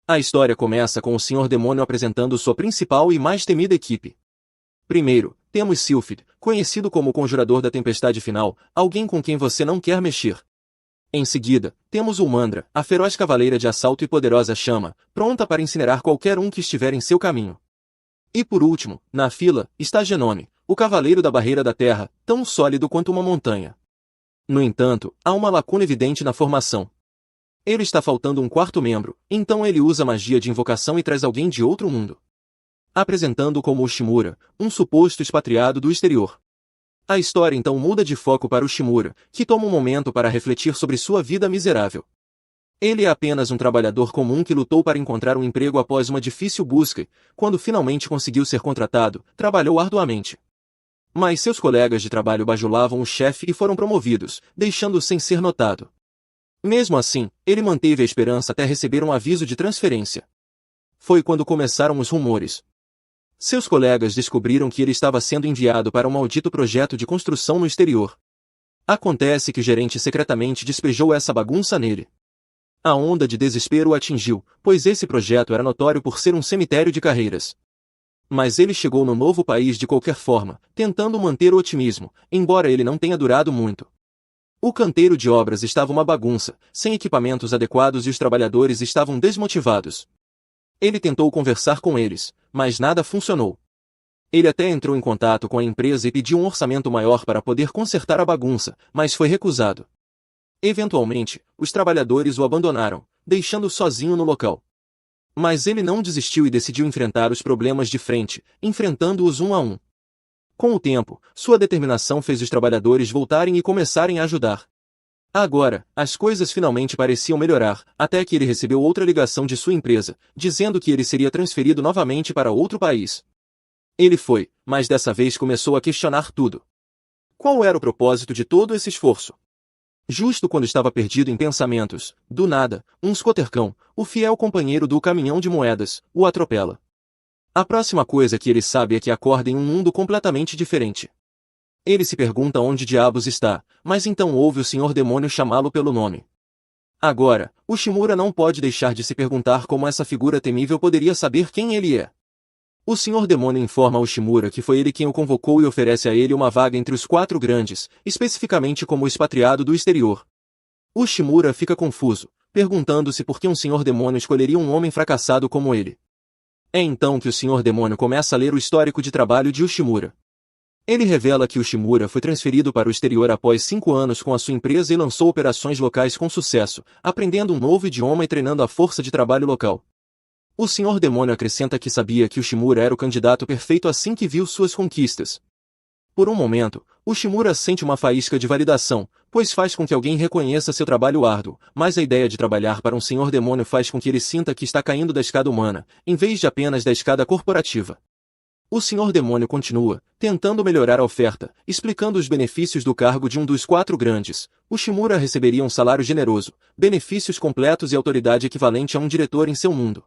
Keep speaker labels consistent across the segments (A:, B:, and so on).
A: A história começa com o Senhor Demônio apresentando sua principal e mais temida equipe. Primeiro, temos Sylphid, conhecido como o Conjurador da Tempestade Final, alguém com quem você não quer mexer. Em seguida, temos Ulmandra, a feroz cavaleira de assalto e poderosa chama, pronta para incinerar qualquer um que estiver em seu caminho. E por último, na fila, está Genome, o cavaleiro da Barreira da Terra, tão sólido quanto uma montanha. No entanto, há uma lacuna evidente na formação. Ele está faltando um quarto membro, então ele usa magia de invocação e traz alguém de outro mundo. Apresentando como o Shimura, um suposto expatriado do exterior. A história então muda de foco para o Shimura, que toma um momento para refletir sobre sua vida miserável. Ele é apenas um trabalhador comum que lutou para encontrar um emprego após uma difícil busca e, quando finalmente conseguiu ser contratado, trabalhou arduamente. Mas seus colegas de trabalho bajulavam o chefe e foram promovidos, deixando-o sem ser notado. Mesmo assim, ele manteve a esperança até receber um aviso de transferência. Foi quando começaram os rumores. Seus colegas descobriram que ele estava sendo enviado para um maldito projeto de construção no exterior. Acontece que o gerente secretamente despejou essa bagunça nele. A onda de desespero o atingiu, pois esse projeto era notório por ser um cemitério de carreiras. Mas ele chegou no novo país de qualquer forma, tentando manter o otimismo, embora ele não tenha durado muito. O canteiro de obras estava uma bagunça, sem equipamentos adequados e os trabalhadores estavam desmotivados. Ele tentou conversar com eles, mas nada funcionou. Ele até entrou em contato com a empresa e pediu um orçamento maior para poder consertar a bagunça, mas foi recusado. Eventualmente, os trabalhadores o abandonaram, deixando-o sozinho no local. Mas ele não desistiu e decidiu enfrentar os problemas de frente, enfrentando-os um a um. Com o tempo, sua determinação fez os trabalhadores voltarem e começarem a ajudar. Agora, as coisas finalmente pareciam melhorar, até que ele recebeu outra ligação de sua empresa, dizendo que ele seria transferido novamente para outro país. Ele foi, mas dessa vez começou a questionar tudo. Qual era o propósito de todo esse esforço? Justo quando estava perdido em pensamentos, do nada, um scotercão, o fiel companheiro do caminhão de moedas, o atropela. A próxima coisa que ele sabe é que acorda em um mundo completamente diferente. Ele se pergunta onde diabos está, mas então ouve o Senhor Demônio chamá-lo pelo nome. Agora, o Shimura não pode deixar de se perguntar como essa figura temível poderia saber quem ele é. O Senhor Demônio informa ao Shimura que foi ele quem o convocou e oferece a ele uma vaga entre os quatro grandes, especificamente como expatriado do exterior. O Shimura fica confuso, perguntando-se por que um Senhor Demônio escolheria um homem fracassado como ele. É então que o Senhor Demônio começa a ler o histórico de trabalho de Ushimura. Ele revela que Ushimura foi transferido para o exterior após 5 anos com a sua empresa e lançou operações locais com sucesso, aprendendo um novo idioma e treinando a força de trabalho local. O Senhor Demônio acrescenta que sabia que Ushimura era o candidato perfeito assim que viu suas conquistas. Por um momento, Ushimura sente uma faísca de validação, pois faz com que alguém reconheça seu trabalho árduo, mas a ideia de trabalhar para um Senhor Demônio faz com que ele sinta que está caindo da escada humana, em vez de apenas da escada corporativa. O Senhor Demônio continua, tentando melhorar a oferta, explicando os benefícios do cargo de um dos 4 grandes. Ushimura receberia um salário generoso, benefícios completos e autoridade equivalente a um diretor em seu mundo.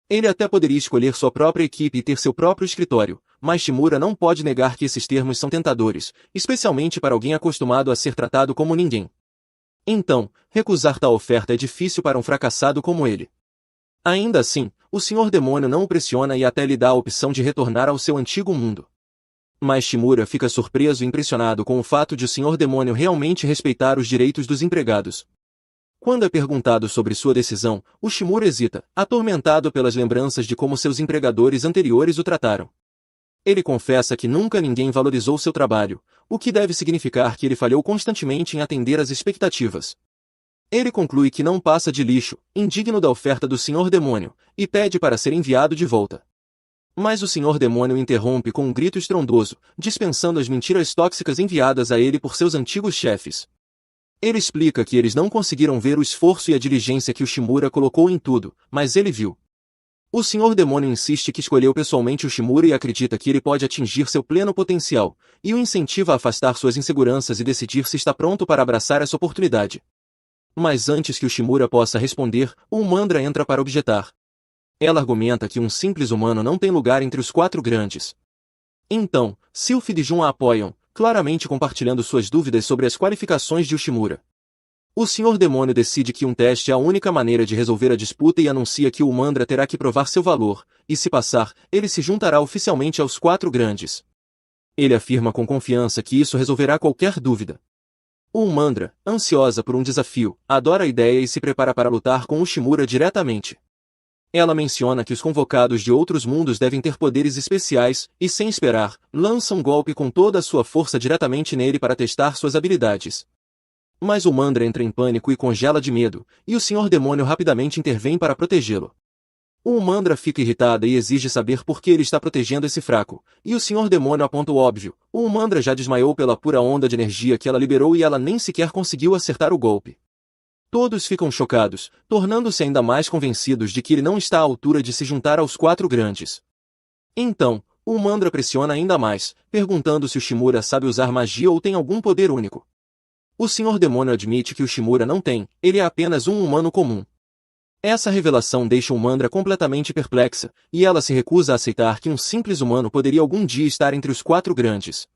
A: Ele até poderia escolher sua própria equipe e ter seu próprio escritório, mas Shimura não pode negar que esses termos são tentadores, especialmente para alguém acostumado a ser tratado como ninguém. Então, recusar tal oferta é difícil para um fracassado como ele. Ainda assim, o Senhor Demônio não o pressiona e até lhe dá a opção de retornar ao seu antigo mundo. Mas Shimura fica surpreso e impressionado com o fato de o Senhor Demônio realmente respeitar os direitos dos empregados. Quando é perguntado sobre sua decisão, o Shimura hesita, atormentado pelas lembranças de como seus empregadores anteriores o trataram. Ele confessa que nunca ninguém valorizou seu trabalho, o que deve significar que ele falhou constantemente em atender às expectativas. Ele conclui que não passa de lixo, indigno da oferta do Senhor Demônio, e pede para ser enviado de volta. Mas o Senhor Demônio interrompe com um grito estrondoso, dispensando as mentiras tóxicas enviadas a ele por seus antigos chefes. Ele explica que eles não conseguiram ver o esforço e a diligência que o Shimura colocou em tudo, mas ele viu. O Senhor Demônio insiste que escolheu pessoalmente o Shimura e acredita que ele pode atingir seu pleno potencial, e o incentiva a afastar suas inseguranças e decidir se está pronto para abraçar essa oportunidade. Mas antes que o Shimura possa responder, Ulmandra entra para objetar. Ela argumenta que um simples humano não tem lugar entre os 4 grandes. Então, Sylphid e Jun a apoiam, claramente compartilhando suas dúvidas sobre as qualificações de Ushimura. O Senhor Demônio decide que um teste é a única maneira de resolver a disputa e anuncia que o Mandra terá que provar seu valor, e se passar, ele se juntará oficialmente aos 4 grandes. Ele afirma com confiança que isso resolverá qualquer dúvida. O Mandra, ansiosa por um desafio, adora a ideia e se prepara para lutar com Ushimura diretamente. Ela menciona que os convocados de outros mundos devem ter poderes especiais, e sem esperar, lança um golpe com toda a sua força diretamente nele para testar suas habilidades. Mas o Mandra entra em pânico e congela de medo, e o Senhor Demônio rapidamente intervém para protegê-lo. O Mandra fica irritada e exige saber por que ele está protegendo esse fraco, e o Senhor Demônio aponta o óbvio: o Mandra já desmaiou pela pura onda de energia que ela liberou e ela nem sequer conseguiu acertar o golpe. Todos ficam chocados, tornando-se ainda mais convencidos de que ele não está à altura de se juntar aos 4 grandes. Então, o Mandra pressiona ainda mais, perguntando se o Shimura sabe usar magia ou tem algum poder único. O Senhor Demônio admite que o Shimura não tem, ele é apenas um humano comum. Essa revelação deixa o Mandra completamente perplexa, e ela se recusa a aceitar que um simples humano poderia algum dia estar entre os 4 grandes.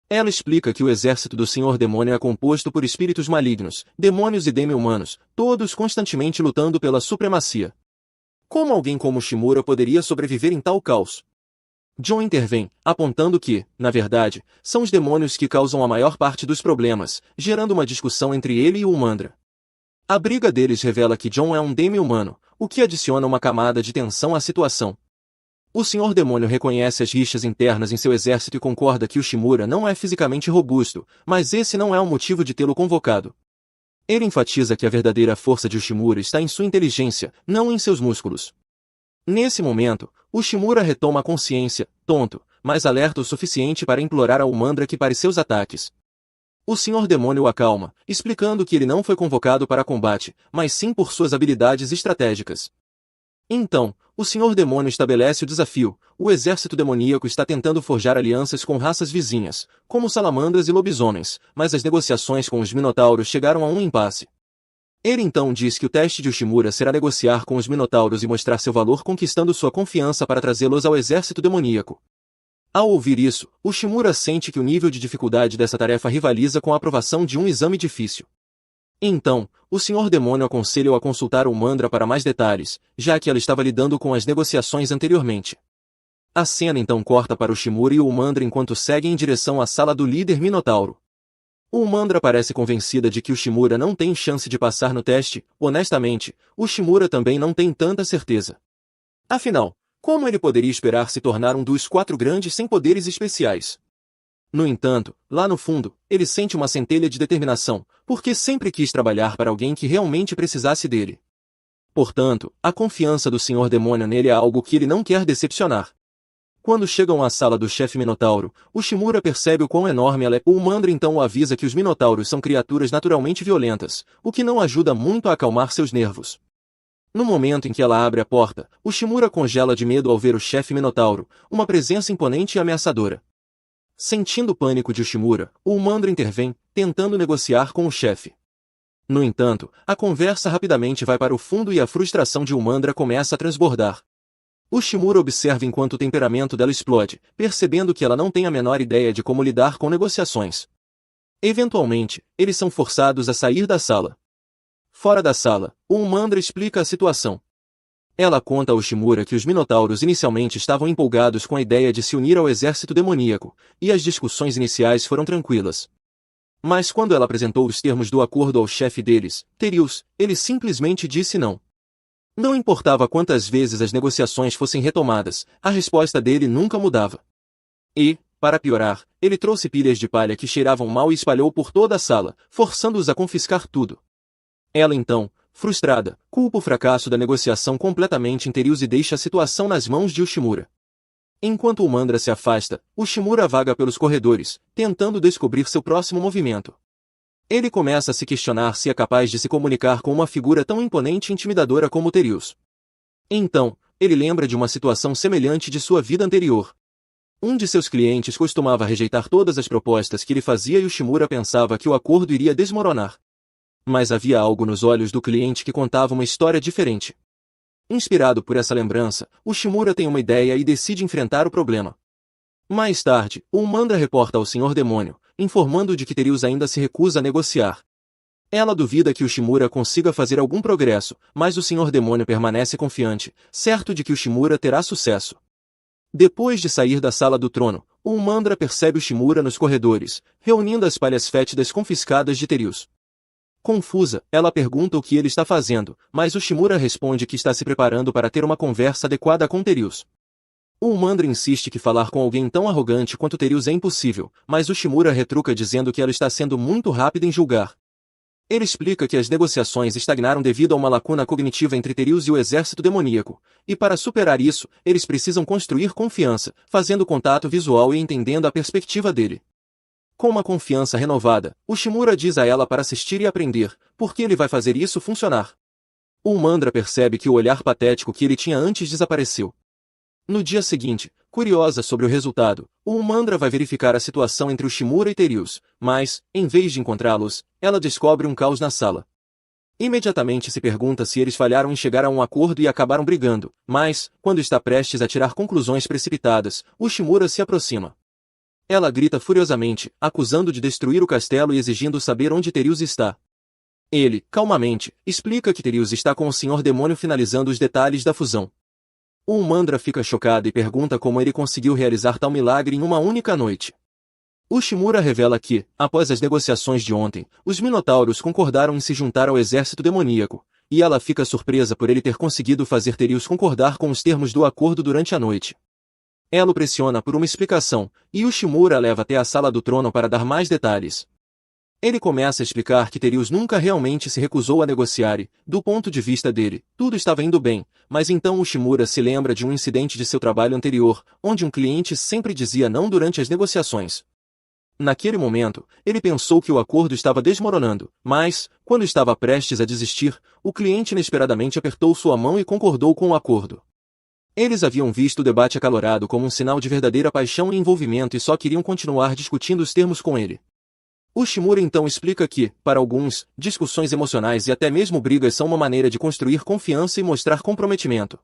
A: Ela explica que o exército do Senhor Demônio é composto por espíritos malignos, demônios e demi-humanos, todos constantemente lutando pela supremacia. Como alguém como Shimura poderia sobreviver em tal caos? John intervém, apontando que, na verdade, são os demônios que causam a maior parte dos problemas, gerando uma discussão entre ele e o Mandra. A briga deles revela que John é um demi-humano, o que adiciona uma camada de tensão à situação. O Senhor Demônio reconhece as rixas internas em seu exército e concorda que o Shimura não é fisicamente robusto, mas esse não é o motivo de tê-lo convocado. Ele enfatiza que a verdadeira força de Ushimura está em sua inteligência, não em seus músculos. Nesse momento, Ushimura retoma a consciência, tonto, mas alerta o suficiente para implorar ao Mandra que pare seus ataques. O Senhor Demônio o acalma, explicando que ele não foi convocado para combate, mas sim por suas habilidades estratégicas. Então, o Senhor Demônio estabelece o desafio: o exército demoníaco está tentando forjar alianças com raças vizinhas, como salamandras e lobisomens, mas as negociações com os minotauros chegaram a um impasse. Ele então diz que o teste de Ushimura será negociar com os minotauros e mostrar seu valor conquistando sua confiança para trazê-los ao exército demoníaco. Ao ouvir isso, Ushimura sente que o nível de dificuldade dessa tarefa rivaliza com a aprovação de um exame difícil. Então, o Senhor Demônio aconselha-o a consultar o Mandra para mais detalhes, já que ela estava lidando com as negociações anteriormente. A cena então corta para Ushimura e o Mandra enquanto seguem em direção à sala do líder Minotauro. O Mandra parece convencida de que Ushimura não tem chance de passar no teste. Honestamente, Ushimura também não tem tanta certeza. Afinal, como ele poderia esperar se tornar um dos 4 grandes sem poderes especiais? No entanto, lá no fundo, ele sente uma centelha de determinação, porque sempre quis trabalhar para alguém que realmente precisasse dele. Portanto, a confiança do Senhor Demônio nele é algo que ele não quer decepcionar. Quando chegam à sala do chefe Minotauro, Ushimura percebe o quão enorme ela é. O Mandra então o avisa que os Minotauros são criaturas naturalmente violentas, o que não ajuda muito a acalmar seus nervos. No momento em que ela abre a porta, Ushimura congela de medo ao ver o chefe Minotauro, uma presença imponente e ameaçadora. Sentindo o pânico de Ushimura, o Mandra intervém, tentando negociar com o chefe. No entanto, a conversa rapidamente vai para o fundo e a frustração de Mandra começa a transbordar. Ushimura observa enquanto o temperamento dela explode, percebendo que ela não tem a menor ideia de como lidar com negociações. Eventualmente, eles são forçados a sair da sala. Fora da sala, o Mandra explica a situação. Ela conta a Ushimura que os Minotauros inicialmente estavam empolgados com a ideia de se unir ao exército demoníaco, e as discussões iniciais foram tranquilas. Mas quando ela apresentou os termos do acordo ao chefe deles, Terius, ele simplesmente disse não. Não importava quantas vezes as negociações fossem retomadas, a resposta dele nunca mudava. E, para piorar, ele trouxe pilhas de palha que cheiravam mal e espalhou por toda a sala, forçando-os a confiscar tudo. Ela então, frustrada, culpa o fracasso da negociação completamente em Terius e deixa a situação nas mãos de Ushimura. Enquanto o Mandra se afasta, Ushimura vaga pelos corredores, tentando descobrir seu próximo movimento. Ele começa a se questionar se é capaz de se comunicar com uma figura tão imponente e intimidadora como Terius. Então, ele lembra de uma situação semelhante de sua vida anterior. Um de seus clientes costumava rejeitar todas as propostas que ele fazia e Ushimura pensava que o acordo iria desmoronar. Mas havia algo nos olhos do cliente que contava uma história diferente. Inspirado por essa lembrança, Ushimura tem uma ideia e decide enfrentar o problema. Mais tarde, o Mandra reporta ao Senhor Demônio, informando de que Terius ainda se recusa a negociar. Ela duvida que o Shimura consiga fazer algum progresso, mas o Senhor Demônio permanece confiante, certo de que o Shimura terá sucesso. Depois de sair da sala do trono, o Umandra percebe o Shimura nos corredores, reunindo as palhas fétidas confiscadas de Terius. Confusa, ela pergunta o que ele está fazendo, mas o Shimura responde que está se preparando para ter uma conversa adequada com Terius. O Umandra insiste que falar com alguém tão arrogante quanto Terius é impossível, mas o Shimura retruca dizendo que ela está sendo muito rápida em julgar. Ele explica que as negociações estagnaram devido a uma lacuna cognitiva entre Terius e o exército demoníaco, e para superar isso, eles precisam construir confiança, fazendo contato visual e entendendo a perspectiva dele. Com uma confiança renovada, o Shimura diz a ela para assistir e aprender, porque ele vai fazer isso funcionar. O Umandra percebe que o olhar patético que ele tinha antes desapareceu. No dia seguinte, curiosa sobre o resultado, o Umandra vai verificar a situação entre o Shimura e Terius, mas, em vez de encontrá-los, ela descobre um caos na sala. Imediatamente se pergunta se eles falharam em chegar a um acordo e acabaram brigando, mas, quando está prestes a tirar conclusões precipitadas, o Shimura se aproxima. Ela grita furiosamente, acusando de destruir o castelo e exigindo saber onde Terius está. Ele, calmamente, explica que Terius está com o Senhor Demônio finalizando os detalhes da fusão. O Umandra fica chocado e pergunta como ele conseguiu realizar tal milagre em uma única noite. O Shimura revela que, após as negociações de ontem, os Minotauros concordaram em se juntar ao exército demoníaco, e ela fica surpresa por ele ter conseguido fazer Terius concordar com os termos do acordo durante a noite. Ela o pressiona por uma explicação, e o Shimura leva até a sala do trono para dar mais detalhes. Ele começa a explicar que Terius nunca realmente se recusou a negociar e, do ponto de vista dele, tudo estava indo bem, mas então o Shimura se lembra de um incidente de seu trabalho anterior, onde um cliente sempre dizia não durante as negociações. Naquele momento, ele pensou que o acordo estava desmoronando, mas, quando estava prestes a desistir, o cliente inesperadamente apertou sua mão e concordou com o acordo. Eles haviam visto o debate acalorado como um sinal de verdadeira paixão e envolvimento e só queriam continuar discutindo os termos com ele. O Shimura então explica que, para alguns, discussões emocionais e até mesmo brigas são uma maneira de construir confiança e mostrar comprometimento.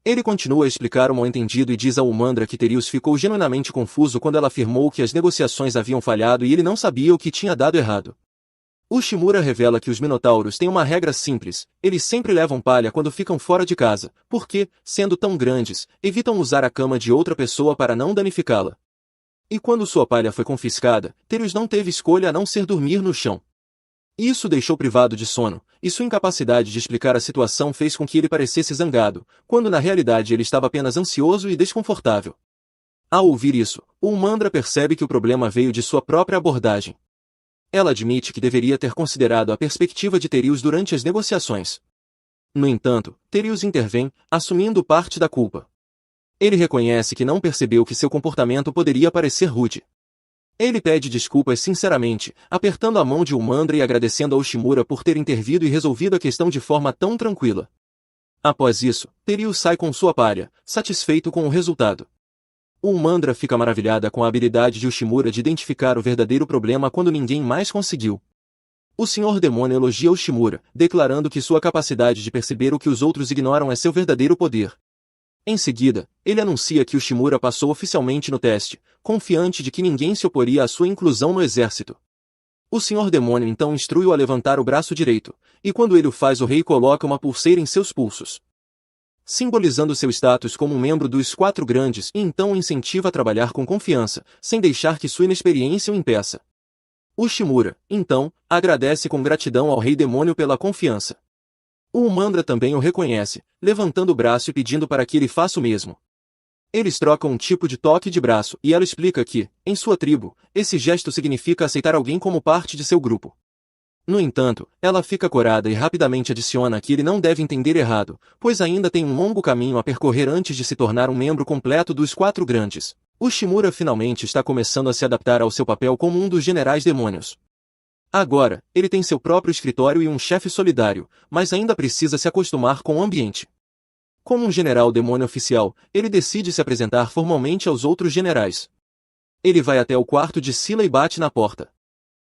A: Ele continua a explicar o mal-entendido e diz ao Umandra que Terius ficou genuinamente confuso quando ela afirmou que as negociações haviam falhado e ele não sabia o que tinha dado errado. O Shimura revela que os Minotauros têm uma regra simples, eles sempre levam palha quando ficam fora de casa, porque, sendo tão grandes, evitam usar a cama de outra pessoa para não danificá-la. E quando sua palha foi confiscada, Terius não teve escolha a não ser dormir no chão. Isso o deixou privado de sono, e sua incapacidade de explicar a situação fez com que ele parecesse zangado, quando na realidade ele estava apenas ansioso e desconfortável. Ao ouvir isso, o Umandra percebe que o problema veio de sua própria abordagem. Ela admite que deveria ter considerado a perspectiva de Terius durante as negociações. No entanto, Terius intervém, assumindo parte da culpa. Ele reconhece que não percebeu que seu comportamento poderia parecer rude. Ele pede desculpas sinceramente, apertando a mão de Umandra e agradecendo ao Shimura por ter intervido e resolvido a questão de forma tão tranquila. Após isso, Terius sai com sua palha, satisfeito com o resultado. O Umandra fica maravilhada com a habilidade de Ushimura de identificar o verdadeiro problema quando ninguém mais conseguiu. O Senhor Demônio elogia Ushimura, declarando que sua capacidade de perceber o que os outros ignoram é seu verdadeiro poder. Em seguida, ele anuncia que Ushimura passou oficialmente no teste, confiante de que ninguém se oporia à sua inclusão no exército. O Senhor Demônio então instrui-o a levantar o braço direito, e quando ele o faz o rei coloca uma pulseira em seus pulsos, simbolizando seu status como um membro dos Quatro Grandes, e então o incentiva a trabalhar com confiança, sem deixar que sua inexperiência o impeça. Ushimura, então, agradece com gratidão ao Rei Demônio pela confiança. O Umandra também o reconhece, levantando o braço e pedindo para que ele faça o mesmo. Eles trocam um tipo de toque de braço e ela explica que, em sua tribo, esse gesto significa aceitar alguém como parte de seu grupo. No entanto, ela fica corada e rapidamente adiciona que ele não deve entender errado, pois ainda tem um longo caminho a percorrer antes de se tornar um membro completo dos Quatro Grandes. Ushimura finalmente está começando a se adaptar ao seu papel como um dos generais demônios. Agora, ele tem seu próprio escritório e um chefe solidário, mas ainda precisa se acostumar com o ambiente. Como um general demônio oficial, ele decide se apresentar formalmente aos outros generais. Ele vai até o quarto de Scylla e bate na porta.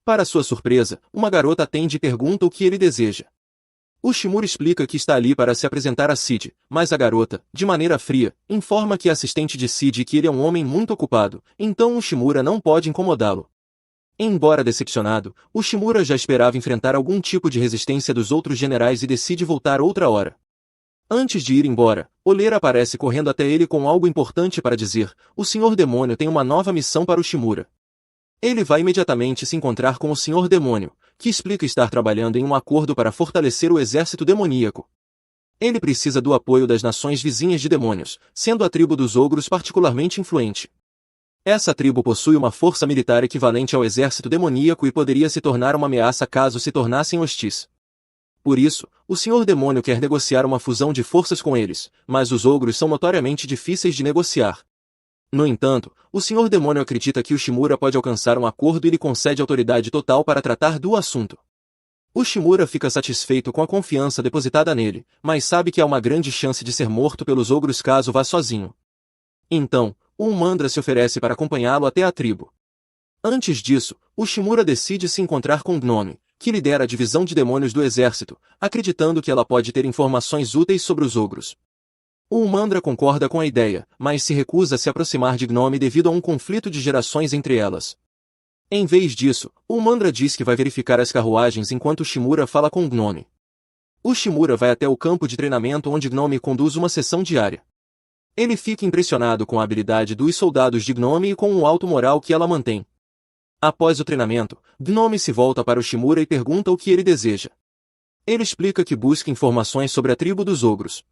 A: Para sua surpresa, uma garota atende e pergunta o que ele deseja. Ushimura explica que está ali para se apresentar a Cid, mas a garota, de maneira fria, informa que é assistente de Cid e que ele é um homem muito ocupado, então Ushimura não pode incomodá-lo. Embora decepcionado, o Shimura já esperava enfrentar algum tipo de resistência dos outros generais e decide voltar outra hora. Antes de ir embora, Oleira aparece correndo até ele com algo importante para dizer: o Senhor Demônio tem uma nova missão para o Shimura. Ele vai imediatamente se encontrar com o Senhor Demônio, que explica estar trabalhando em um acordo para fortalecer o exército demoníaco. Ele precisa do apoio das nações vizinhas de demônios, sendo a tribo dos ogros particularmente influente. Essa tribo possui uma força militar equivalente ao exército demoníaco e poderia se tornar uma ameaça caso se tornassem hostis. Por isso, o Senhor Demônio quer negociar uma fusão de forças com eles, mas os ogros são notoriamente difíceis de negociar. No entanto, o Senhor Demônio acredita que o Shimura pode alcançar um acordo e lhe concede autoridade total para tratar do assunto. O Shimura fica satisfeito com a confiança depositada nele, mas sabe que há uma grande chance de ser morto pelos ogros caso vá sozinho. Então, o Umandra se oferece para acompanhá-lo até a tribo. Antes disso, o Shimura decide se encontrar com Gnome, que lidera a divisão de demônios do exército, acreditando que ela pode ter informações úteis sobre os ogros. O Umandra concorda com a ideia, mas se recusa a se aproximar de Gnome devido a um conflito de gerações entre elas. Em vez disso, o Umandra diz que vai verificar as carruagens enquanto Shimura fala com Gnome. O Shimura vai até o campo de treinamento onde Gnome conduz uma sessão diária. Ele fica impressionado com a habilidade dos soldados de Gnome e com o alto moral que ela mantém. Após o treinamento, Gnome se volta para o Shimura e pergunta o que ele deseja. Ele explica que busca informações sobre a tribo dos ogros.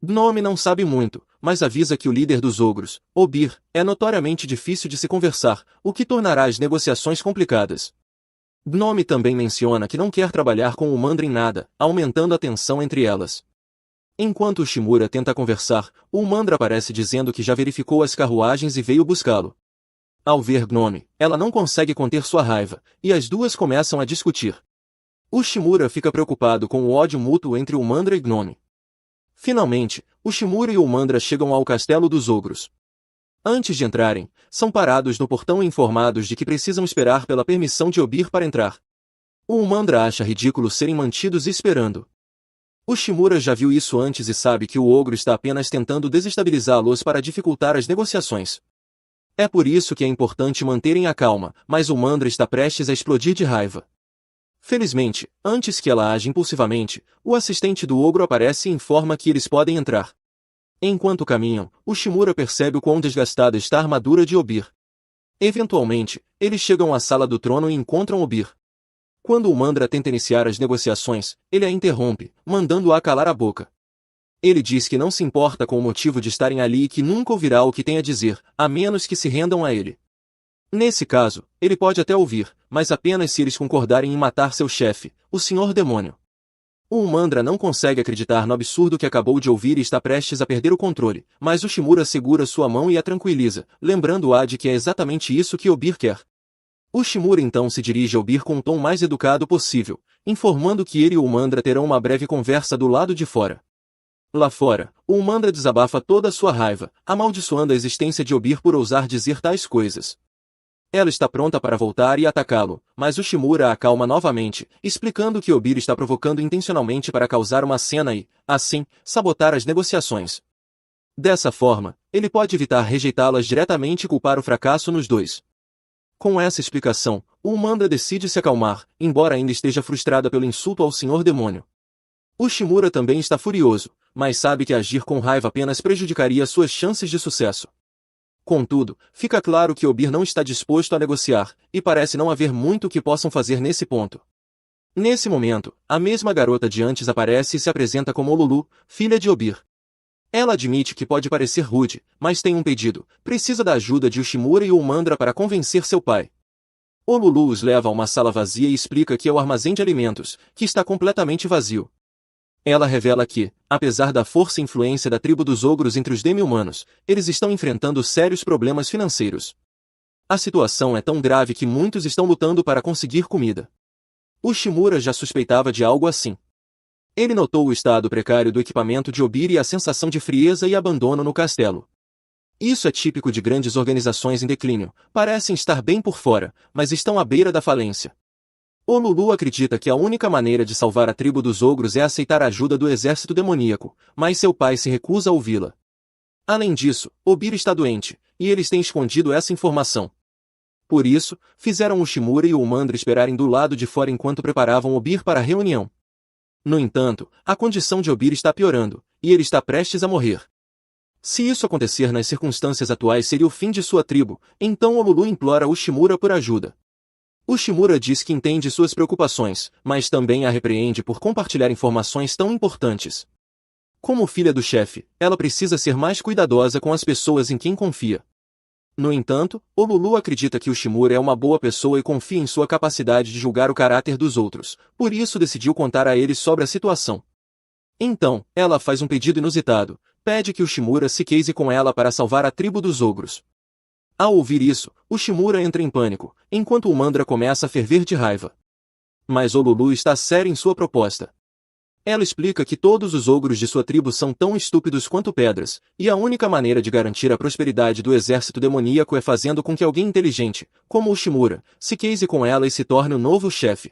A: Gnome não sabe muito, mas avisa que o líder dos ogros, Obir, é notoriamente difícil de se conversar, o que tornará as negociações complicadas. Gnome também menciona que não quer trabalhar com o Umandra em nada, aumentando a tensão entre elas. Enquanto o Shimura tenta conversar, o Umandra aparece dizendo que já verificou as carruagens e veio buscá-lo. Ao ver Gnome, ela não consegue conter sua raiva, e as duas começam a discutir. O Shimura fica preocupado com o ódio mútuo entre o Umandra e Gnome. Finalmente, o Shimura e o Umandra chegam ao castelo dos ogros. Antes de entrarem, são parados no portão e informados de que precisam esperar pela permissão de Obir para entrar. O Umandra acha ridículo serem mantidos esperando. O Shimura já viu isso antes e sabe que o ogro está apenas tentando desestabilizá-los para dificultar as negociações. É por isso que é importante manterem a calma, mas o Umandra está prestes a explodir de raiva. Felizmente, antes que ela age impulsivamente, o assistente do ogro aparece e informa que eles podem entrar. Enquanto caminham, o Shimura percebe o quão desgastada está a armadura de Obir. Eventualmente, eles chegam à sala do trono e encontram Obir. Quando o Umandra tenta iniciar as negociações, ele a interrompe, mandando-a calar a boca. Ele diz que não se importa com o motivo de estarem ali e que nunca ouvirá o que tem a dizer, a menos que se rendam a ele. Nesse caso, ele pode até ouvir, mas apenas se eles concordarem em matar seu chefe, o Senhor Demônio. O Umandra não consegue acreditar no absurdo que acabou de ouvir e está prestes a perder o controle, mas o Shimura segura sua mão e a tranquiliza, lembrando-a de que é exatamente isso que Obir quer. O Shimura então se dirige a Obir com o tom mais educado possível, informando que ele e o Umandra terão uma breve conversa do lado de fora. Lá fora, o Umandra desabafa toda a sua raiva, amaldiçoando a existência de Obir por ousar dizer tais coisas. Ela está pronta para voltar e atacá-lo, mas o Shimura a acalma novamente, explicando que Obir está provocando intencionalmente para causar uma cena e, assim, sabotar as negociações. Dessa forma, ele pode evitar rejeitá-las diretamente e culpar o fracasso nos dois. Com essa explicação, o Umandra decide se acalmar, embora ainda esteja frustrada pelo insulto ao Senhor Demônio. O Shimura também está furioso, mas sabe que agir com raiva apenas prejudicaria suas chances de sucesso. Contudo, fica claro que Obir não está disposto a negociar, e parece não haver muito que possam fazer nesse ponto. Nesse momento, a mesma garota de antes aparece e se apresenta como Olulu, filha de Obir. Ela admite que pode parecer rude, mas tem um pedido: precisa da ajuda de Shimura e o Umandra para convencer seu pai. Olulu os leva a uma sala vazia e explica que é o armazém de alimentos, que está completamente vazio. Ela revela que, apesar da força e influência da tribo dos ogros entre os demi-humanos, eles estão enfrentando sérios problemas financeiros. A situação é tão grave que muitos estão lutando para conseguir comida. O Shimura já suspeitava de algo assim. Ele notou o estado precário do equipamento de Obir e a sensação de frieza e abandono no castelo. Isso é típico de grandes organizações em declínio, parecem estar bem por fora, mas estão à beira da falência. Olulu acredita que a única maneira de salvar a tribo dos ogros é aceitar a ajuda do exército demoníaco, mas seu pai se recusa a ouvi-la. Além disso, Obir está doente, e eles têm escondido essa informação. Por isso, fizeram o Shimura e o Umandra esperarem do lado de fora enquanto preparavam Obir para a reunião. No entanto, a condição de Obir está piorando, e ele está prestes a morrer. Se isso acontecer nas circunstâncias atuais seria o fim de sua tribo, então Olulu implora o Shimura por ajuda. O Shimura diz que entende suas preocupações, mas também a repreende por compartilhar informações tão importantes. Como filha do chefe, ela precisa ser mais cuidadosa com as pessoas em quem confia. No entanto, Olulu acredita que o Shimura é uma boa pessoa e confia em sua capacidade de julgar o caráter dos outros, por isso decidiu contar a ele sobre a situação. Então, ela faz um pedido inusitado, pede que o Shimura se case com ela para salvar a tribo dos ogros. Ao ouvir isso, o Shimura entra em pânico, enquanto o Mandra começa a ferver de raiva. Mas Olulu está séria em sua proposta. Ela explica que todos os ogros de sua tribo são tão estúpidos quanto pedras, e a única maneira de garantir a prosperidade do exército demoníaco é fazendo com que alguém inteligente, como o Shimura, se case com ela e se torne o novo chefe.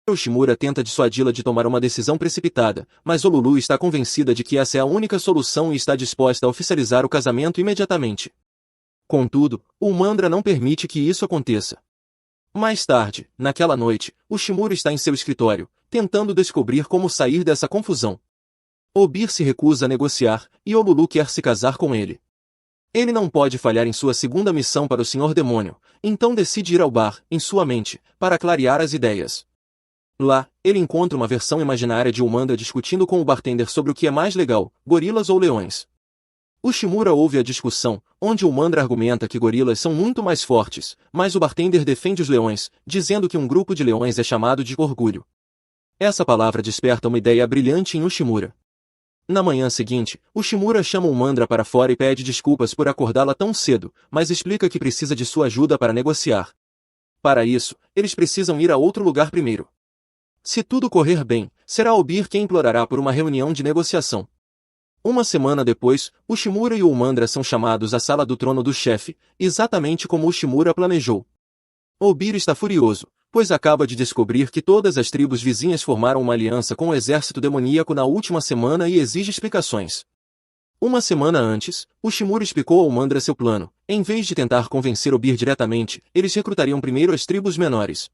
A: O Shimura tenta dissuadi-la de tomar uma decisão precipitada, mas Olulu está convencida de que essa é a única solução e está disposta a oficializar o casamento imediatamente. Contudo, o Mandra não permite que isso aconteça. Mais tarde, naquela noite, o Shimura está em seu escritório, tentando descobrir como sair dessa confusão. Obir se recusa a negociar, e Olulu quer se casar com ele. Ele não pode falhar em sua segunda missão para o Senhor Demônio, então decide ir ao bar, em sua mente, para clarear as ideias. Lá, ele encontra uma versão imaginária de Umandra discutindo com o bartender sobre o que é mais legal, gorilas ou leões. O Shimura ouve a discussão, onde o Mandra argumenta que gorilas são muito mais fortes, mas o bartender defende os leões, dizendo que um grupo de leões é chamado de orgulho. Essa palavra desperta uma ideia brilhante em Shimura. Na manhã seguinte, o Shimura chama o Mandra para fora e pede desculpas por acordá-la tão cedo, mas explica que precisa de sua ajuda para negociar. Para isso, eles precisam ir a outro lugar primeiro. Se tudo correr bem, será Obir quem implorará por uma reunião de negociação. Uma semana depois, o Shimura e o Umandra são chamados à sala do trono do chefe, exatamente como o Shimura planejou. Obir está furioso, pois acaba de descobrir que todas as tribos vizinhas formaram uma aliança com o exército demoníaco na última semana e exige explicações. Uma semana antes, o Shimura explicou ao Umandra seu plano. Em vez de tentar convencer Obir diretamente, eles recrutariam primeiro as tribos menores.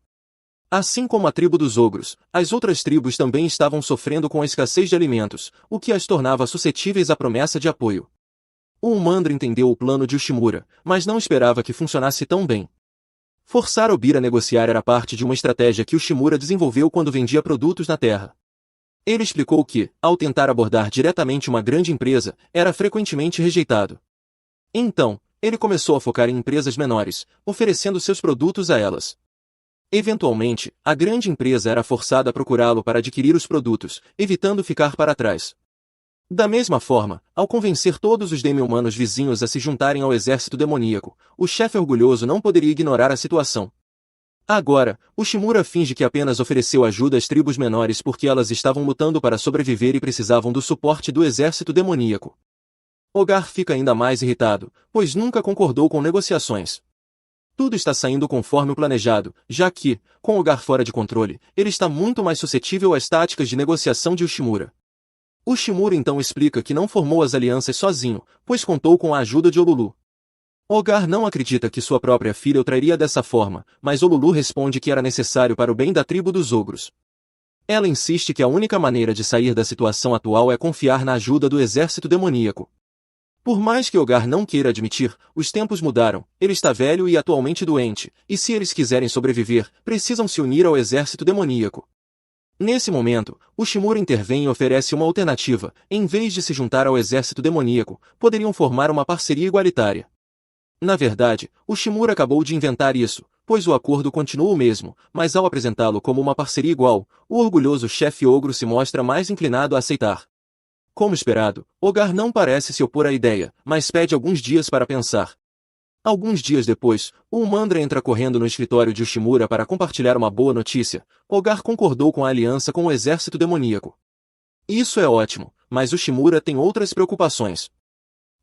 A: Assim como a tribo dos ogros, as outras tribos também estavam sofrendo com a escassez de alimentos, o que as tornava suscetíveis à promessa de apoio. O Umandra entendeu o plano de Shimura, mas não esperava que funcionasse tão bem. Forçar Obir a negociar era parte de uma estratégia que o Shimura desenvolveu quando vendia produtos na terra. Ele explicou que, ao tentar abordar diretamente uma grande empresa, era frequentemente rejeitado. Então, ele começou a focar em empresas menores, oferecendo seus produtos a elas. Eventualmente, a grande empresa era forçada a procurá-lo para adquirir os produtos, evitando ficar para trás. Da mesma forma, ao convencer todos os demi-humanos vizinhos a se juntarem ao exército demoníaco, o chefe orgulhoso não poderia ignorar a situação. Agora, o Shimura finge que apenas ofereceu ajuda às tribos menores porque elas estavam lutando para sobreviver e precisavam do suporte do exército demoníaco. Ogar fica ainda mais irritado, pois nunca concordou com negociações. Tudo está saindo conforme o planejado, já que, com Ogar fora de controle, ele está muito mais suscetível às táticas de negociação de Shimura. O Shimura então explica que não formou as alianças sozinho, pois contou com a ajuda de Olulu. Ogar não acredita que sua própria filha o trairia dessa forma, mas Olulu responde que era necessário para o bem da tribo dos ogros. Ela insiste que a única maneira de sair da situação atual é confiar na ajuda do exército demoníaco. Por mais que Ogar não queira admitir, os tempos mudaram, ele está velho e atualmente doente, e se eles quiserem sobreviver, precisam se unir ao exército demoníaco. Nesse momento, o Shimura intervém e oferece uma alternativa. Em vez de se juntar ao exército demoníaco, poderiam formar uma parceria igualitária. Na verdade, o Shimura acabou de inventar isso, pois o acordo continua o mesmo, mas ao apresentá-lo como uma parceria igual, o orgulhoso chefe ogro se mostra mais inclinado a aceitar. Como esperado, Ogar não parece se opor à ideia, mas pede alguns dias para pensar. Alguns dias depois, o Umandra entra correndo no escritório de Shimura para compartilhar uma boa notícia. Ogar concordou com a aliança com o exército demoníaco. Isso é ótimo, mas o Shimura tem outras preocupações.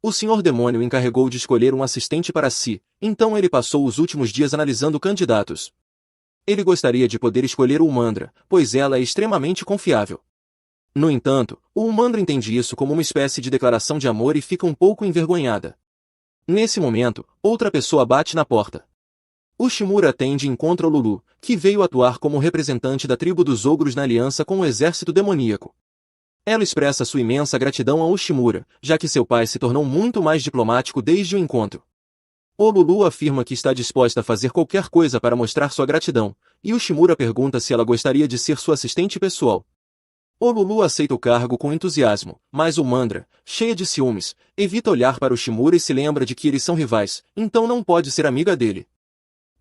A: O Senhor Demônio encarregou de escolher um assistente para si, então ele passou os últimos dias analisando candidatos. Ele gostaria de poder escolher o Umandra, pois ela é extremamente confiável. No entanto, o Umandra entende isso como uma espécie de declaração de amor e fica um pouco envergonhada. Nesse momento, outra pessoa bate na porta. O Shimura atende e encontra o Lulu, que veio atuar como representante da tribo dos ogros na aliança com o exército demoníaco. Ela expressa sua imensa gratidão ao Shimura, já que seu pai se tornou muito mais diplomático desde o encontro. O Lulu afirma que está disposta a fazer qualquer coisa para mostrar sua gratidão, e o Shimura pergunta se ela gostaria de ser sua assistente pessoal. O Lulu aceita o cargo com entusiasmo, mas o Mandra, cheia de ciúmes, evita olhar para o Shimura e se lembra de que eles são rivais, então não pode ser amiga dele.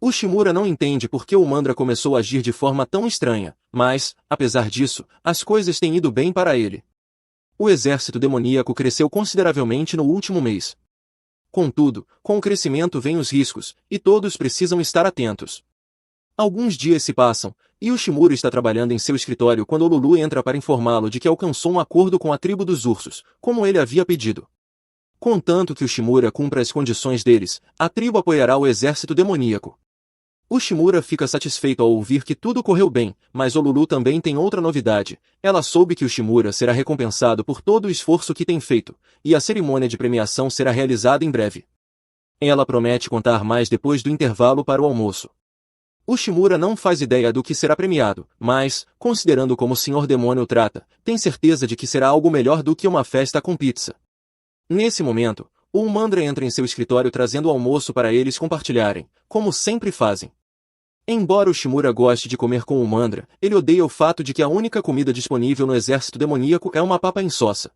A: O Shimura não entende por que o Mandra começou a agir de forma tão estranha, mas, apesar disso, as coisas têm ido bem para ele. O exército demoníaco cresceu consideravelmente no último mês. Contudo, com o crescimento vêm os riscos, e todos precisam estar atentos. Alguns dias se passam, e o Shimura está trabalhando em seu escritório quando o Lulu entra para informá-lo de que alcançou um acordo com a tribo dos ursos, como ele havia pedido. Contanto que o Shimura cumpra as condições deles, a tribo apoiará o exército demoníaco. O Shimura fica satisfeito ao ouvir que tudo correu bem, mas o Lulu também tem outra novidade. Ela soube que o Shimura será recompensado por todo o esforço que tem feito, e a cerimônia de premiação será realizada em breve. Ela promete contar mais depois do intervalo para o almoço. O Shimura não faz ideia do que será premiado, mas, considerando como o Senhor Demônio o trata, tem certeza de que será algo melhor do que uma festa com pizza. Nesse momento, o Mandra entra em seu escritório trazendo o almoço para eles compartilharem, como sempre fazem. Embora o Shimura goste de comer com o Mandra, ele odeia o fato de que a única comida disponível no exército demoníaco é uma papa insossa.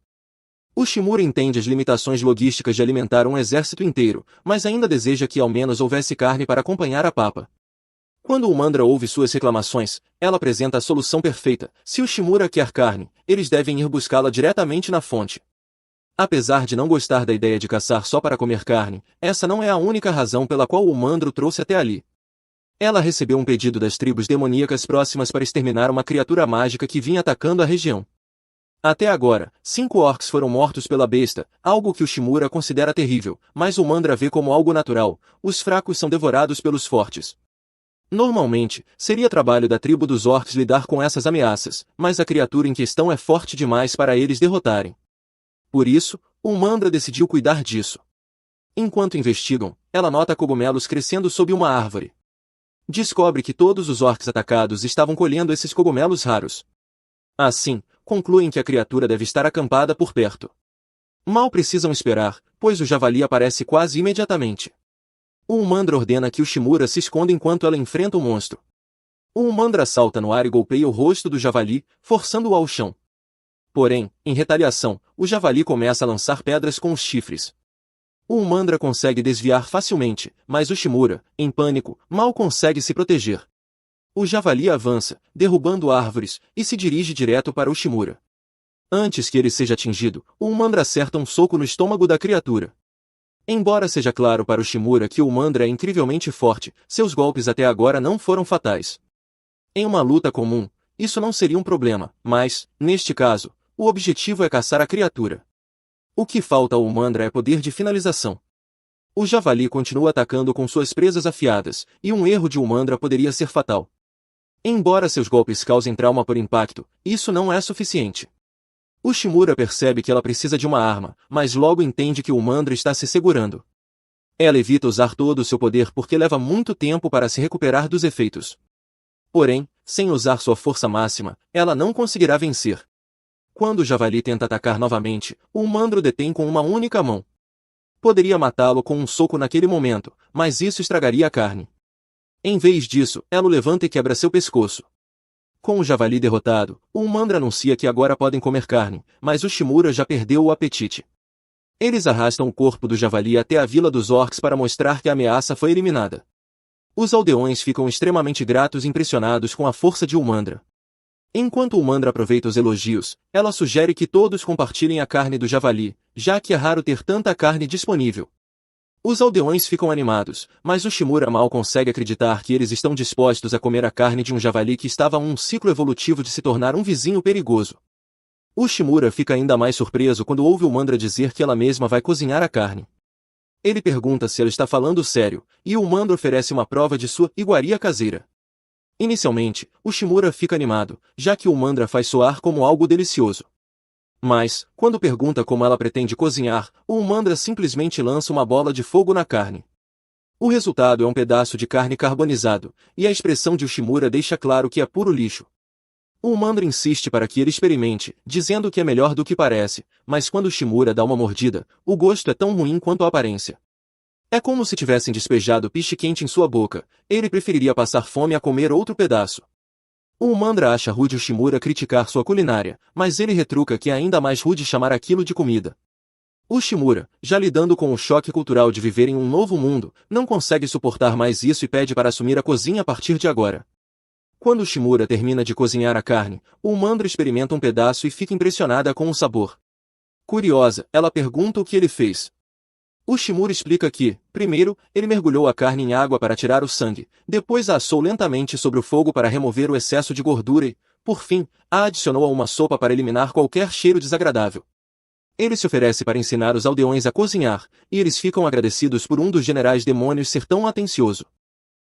A: O Shimura entende as limitações logísticas de alimentar um exército inteiro, mas ainda deseja que ao menos houvesse carne para acompanhar a papa. Quando o Mandra ouve suas reclamações, ela apresenta a solução perfeita. Se o Shimura quer carne, eles devem ir buscá-la diretamente na fonte. Apesar de não gostar da ideia de caçar só para comer carne, essa não é a única razão pela qual o Mandra o trouxe até ali. Ela recebeu um pedido das tribos demoníacas próximas para exterminar uma criatura mágica que vinha atacando a região. Até agora, 5 orcs foram mortos pela besta, algo que o Shimura considera terrível, mas o Mandra vê como algo natural. Os fracos são devorados pelos fortes. Normalmente, seria trabalho da tribo dos orcs lidar com essas ameaças, mas a criatura em questão é forte demais para eles derrotarem. Por isso, o Mandra decidiu cuidar disso. Enquanto investigam, ela nota cogumelos crescendo sob uma árvore. Descobre que todos os orcs atacados estavam colhendo esses cogumelos raros. Assim, concluem que a criatura deve estar acampada por perto. Mal precisam esperar, pois o javali aparece quase imediatamente. O Mandra ordena que o Shimura se esconda enquanto ela enfrenta o monstro. O Mandra salta no ar e golpeia o rosto do javali, forçando-o ao chão. Porém, em retaliação, o javali começa a lançar pedras com os chifres. O Mandra consegue desviar facilmente, mas o Shimura, em pânico, mal consegue se proteger. O javali avança, derrubando árvores, e se dirige direto para o Shimura. Antes que ele seja atingido, o Mandra acerta um soco no estômago da criatura. Embora seja claro para o Shimura que o Mandra é incrivelmente forte, seus golpes até agora não foram fatais. Em uma luta comum, isso não seria um problema, mas, neste caso, o objetivo é caçar a criatura. O que falta ao Mandra é poder de finalização. O javali continua atacando com suas presas afiadas, e um erro de Mandra poderia ser fatal. Embora seus golpes causem trauma por impacto, isso não é suficiente. O Shimura percebe que ela precisa de uma arma, mas logo entende que o Mandra está se segurando. Ela evita usar todo o seu poder porque leva muito tempo para se recuperar dos efeitos. Porém, sem usar sua força máxima, ela não conseguirá vencer. Quando o javali tenta atacar novamente, o Mandra o detém com uma única mão. Poderia matá-lo com um soco naquele momento, mas isso estragaria a carne. Em vez disso, ela o levanta e quebra seu pescoço. Com o javali derrotado, o Mandra anuncia que agora podem comer carne, mas o Shimura já perdeu o apetite. Eles arrastam o corpo do javali até a vila dos orcs para mostrar que a ameaça foi eliminada. Os aldeões ficam extremamente gratos e impressionados com a força de Mandra. Enquanto o Mandra aproveita os elogios, ela sugere que todos compartilhem a carne do javali, já que é raro ter tanta carne disponível. Os aldeões ficam animados, mas o Shimura mal consegue acreditar que eles estão dispostos a comer a carne de um javali que estava a um ciclo evolutivo de se tornar um vizinho perigoso. O Shimura fica ainda mais surpreso quando ouve o Mandra dizer que ela mesma vai cozinhar a carne. Ele pergunta se ela está falando sério, e o Mandra oferece uma prova de sua iguaria caseira. Inicialmente, o Shimura fica animado, já que o Mandra faz soar como algo delicioso. Mas, quando pergunta como ela pretende cozinhar, o Mandra simplesmente lança uma bola de fogo na carne. O resultado é um pedaço de carne carbonizado, e a expressão de Ushimura deixa claro que é puro lixo. O Mandra insiste para que ele experimente, dizendo que é melhor do que parece, mas quando Ushimura dá uma mordida, o gosto é tão ruim quanto a aparência. É como se tivessem despejado piche quente em sua boca, ele preferiria passar fome a comer outro pedaço. O Mandra acha rude Ushimura criticar sua culinária, mas ele retruca que é ainda mais rude chamar aquilo de comida. Ushimura, já lidando com o choque cultural de viver em um novo mundo, não consegue suportar mais isso e pede para assumir a cozinha a partir de agora. Quando Ushimura termina de cozinhar a carne, o Mandra experimenta um pedaço e fica impressionada com o sabor. Curiosa, ela pergunta o que ele fez. Ushimura explica que, primeiro, ele mergulhou a carne em água para tirar o sangue, depois a assou lentamente sobre o fogo para remover o excesso de gordura e, por fim, a adicionou a uma sopa para eliminar qualquer cheiro desagradável. Ele se oferece para ensinar os aldeões a cozinhar, e eles ficam agradecidos por um dos generais demônios ser tão atencioso.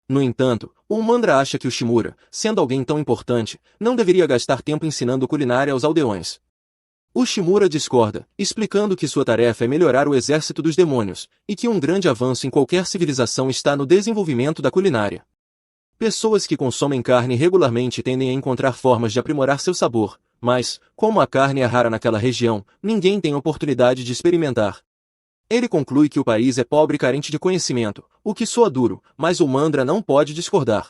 A: No entanto, o Mandra acha que Ushimura, sendo alguém tão importante, não deveria gastar tempo ensinando culinária aos aldeões. Ushimura discorda, explicando que sua tarefa é melhorar o exército dos demônios, e que um grande avanço em qualquer civilização está no desenvolvimento da culinária. Pessoas que consomem carne regularmente tendem a encontrar formas de aprimorar seu sabor, mas, como a carne é rara naquela região, ninguém tem oportunidade de experimentar. Ele conclui que o país é pobre e carente de conhecimento, o que soa duro, mas o Mandra não pode discordar.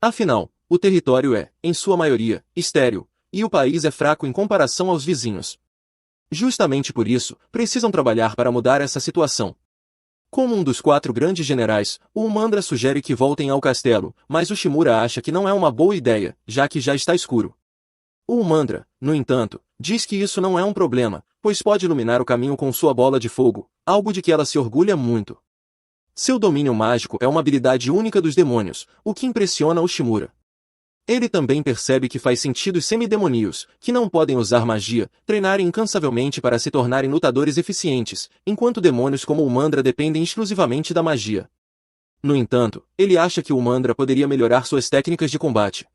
A: Afinal, o território é, em sua maioria, estéril, e o país é fraco em comparação aos vizinhos. Justamente por isso, precisam trabalhar para mudar essa situação. Como um dos 4 grandes generais, o Mandra sugere que voltem ao castelo, mas Ushimura acha que não é uma boa ideia, já que já está escuro. O Mandra, no entanto, diz que isso não é um problema, pois pode iluminar o caminho com sua bola de fogo, algo de que ela se orgulha muito. Seu domínio mágico é uma habilidade única dos demônios, o que impressiona Ushimura. Ele também percebe que faz sentido os semidemonios, que não podem usar magia, treinarem incansavelmente para se tornarem lutadores eficientes, enquanto demônios como o Mandra dependem exclusivamente da magia. No entanto, ele acha que o Mandra poderia melhorar suas técnicas de combate.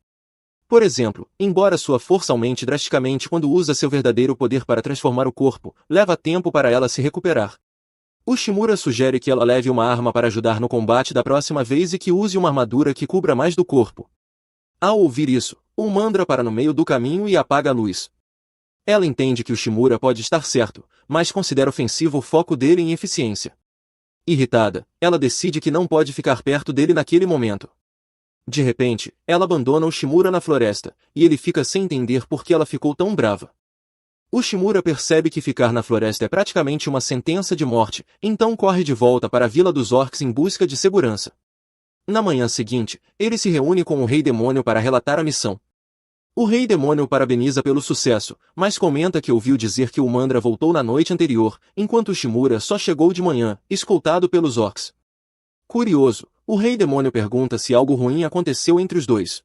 A: Por exemplo, embora sua força aumente drasticamente quando usa seu verdadeiro poder para transformar o corpo, leva tempo para ela se recuperar. Ushimura sugere que ela leve uma arma para ajudar no combate da próxima vez e que use uma armadura que cubra mais do corpo. Ao ouvir isso, o Mandra para no meio do caminho e apaga a luz. Ela entende que Ushimura pode estar certo, mas considera ofensivo o foco dele em eficiência. Irritada, ela decide que não pode ficar perto dele naquele momento. De repente, ela abandona Ushimura na floresta, e ele fica sem entender por que ela ficou tão brava. Ushimura percebe que ficar na floresta é praticamente uma sentença de morte, então corre de volta para a Vila dos Orcs em busca de segurança. Na manhã seguinte, ele se reúne com o Rei Demônio para relatar a missão. O Rei Demônio o parabeniza pelo sucesso, mas comenta que ouviu dizer que o Mandra voltou na noite anterior, enquanto Ushimura só chegou de manhã, escoltado pelos Orcs. Curioso, o Rei Demônio pergunta se algo ruim aconteceu entre os dois.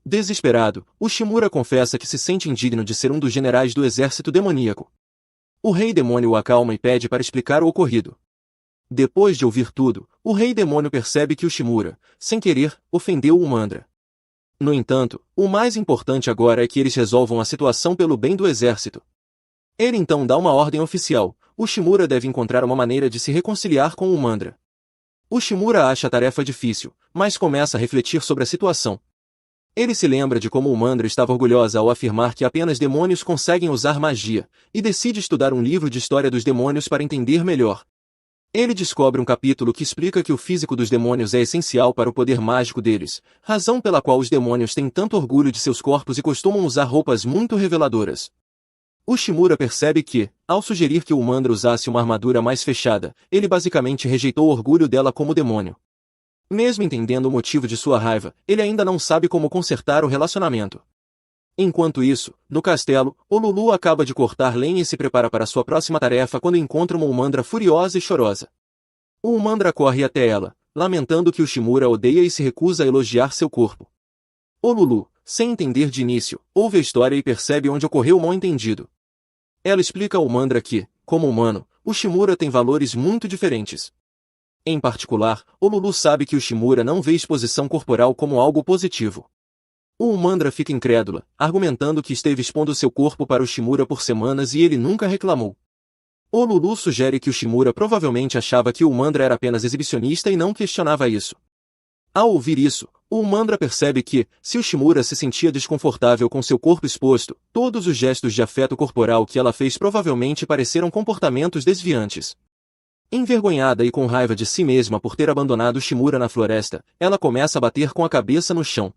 A: Desesperado, Ushimura confessa que se sente indigno de ser um dos generais do exército demoníaco. O Rei Demônio o acalma e pede para explicar o ocorrido. Depois de ouvir tudo, o Rei Demônio percebe que Ushimura, sem querer, ofendeu o Mandra. No entanto, o mais importante agora é que eles resolvam a situação pelo bem do exército. Ele então dá uma ordem oficial: Ushimura deve encontrar uma maneira de se reconciliar com o Mandra. Ushimura acha a tarefa difícil, mas começa a refletir sobre a situação. Ele se lembra de como o Mandra estava orgulhosa ao afirmar que apenas demônios conseguem usar magia, e decide estudar um livro de história dos demônios para entender melhor. Ele descobre um capítulo que explica que o físico dos demônios é essencial para o poder mágico deles, razão pela qual os demônios têm tanto orgulho de seus corpos e costumam usar roupas muito reveladoras. Ushimura percebe que, ao sugerir que o Mandra usasse uma armadura mais fechada, ele basicamente rejeitou o orgulho dela como demônio. Mesmo entendendo o motivo de sua raiva, ele ainda não sabe como consertar o relacionamento. Enquanto isso, no castelo, Olulu acaba de cortar lenha e se prepara para sua próxima tarefa quando encontra uma Umandra furiosa e chorosa. O Umandra corre até ela, lamentando que Ushimura odeia e se recusa a elogiar seu corpo. Olulu, sem entender de início, ouve a história e percebe onde ocorreu o mal-entendido. Ela explica ao Umandra que, como humano, Ushimura tem valores muito diferentes. Em particular, Olulu sabe que Ushimura não vê exposição corporal como algo positivo. O Umandra fica incrédula, argumentando que esteve expondo seu corpo para Ushimura por semanas e ele nunca reclamou. O Lulu sugere que o Shimura provavelmente achava que o Mandra era apenas exibicionista e não questionava isso. Ao ouvir isso, o Mandra percebe que, se o Shimura se sentia desconfortável com seu corpo exposto, todos os gestos de afeto corporal que ela fez provavelmente pareceram comportamentos desviantes. Envergonhada e com raiva de si mesma por ter abandonado Shimura na floresta, ela começa a bater com a cabeça no chão.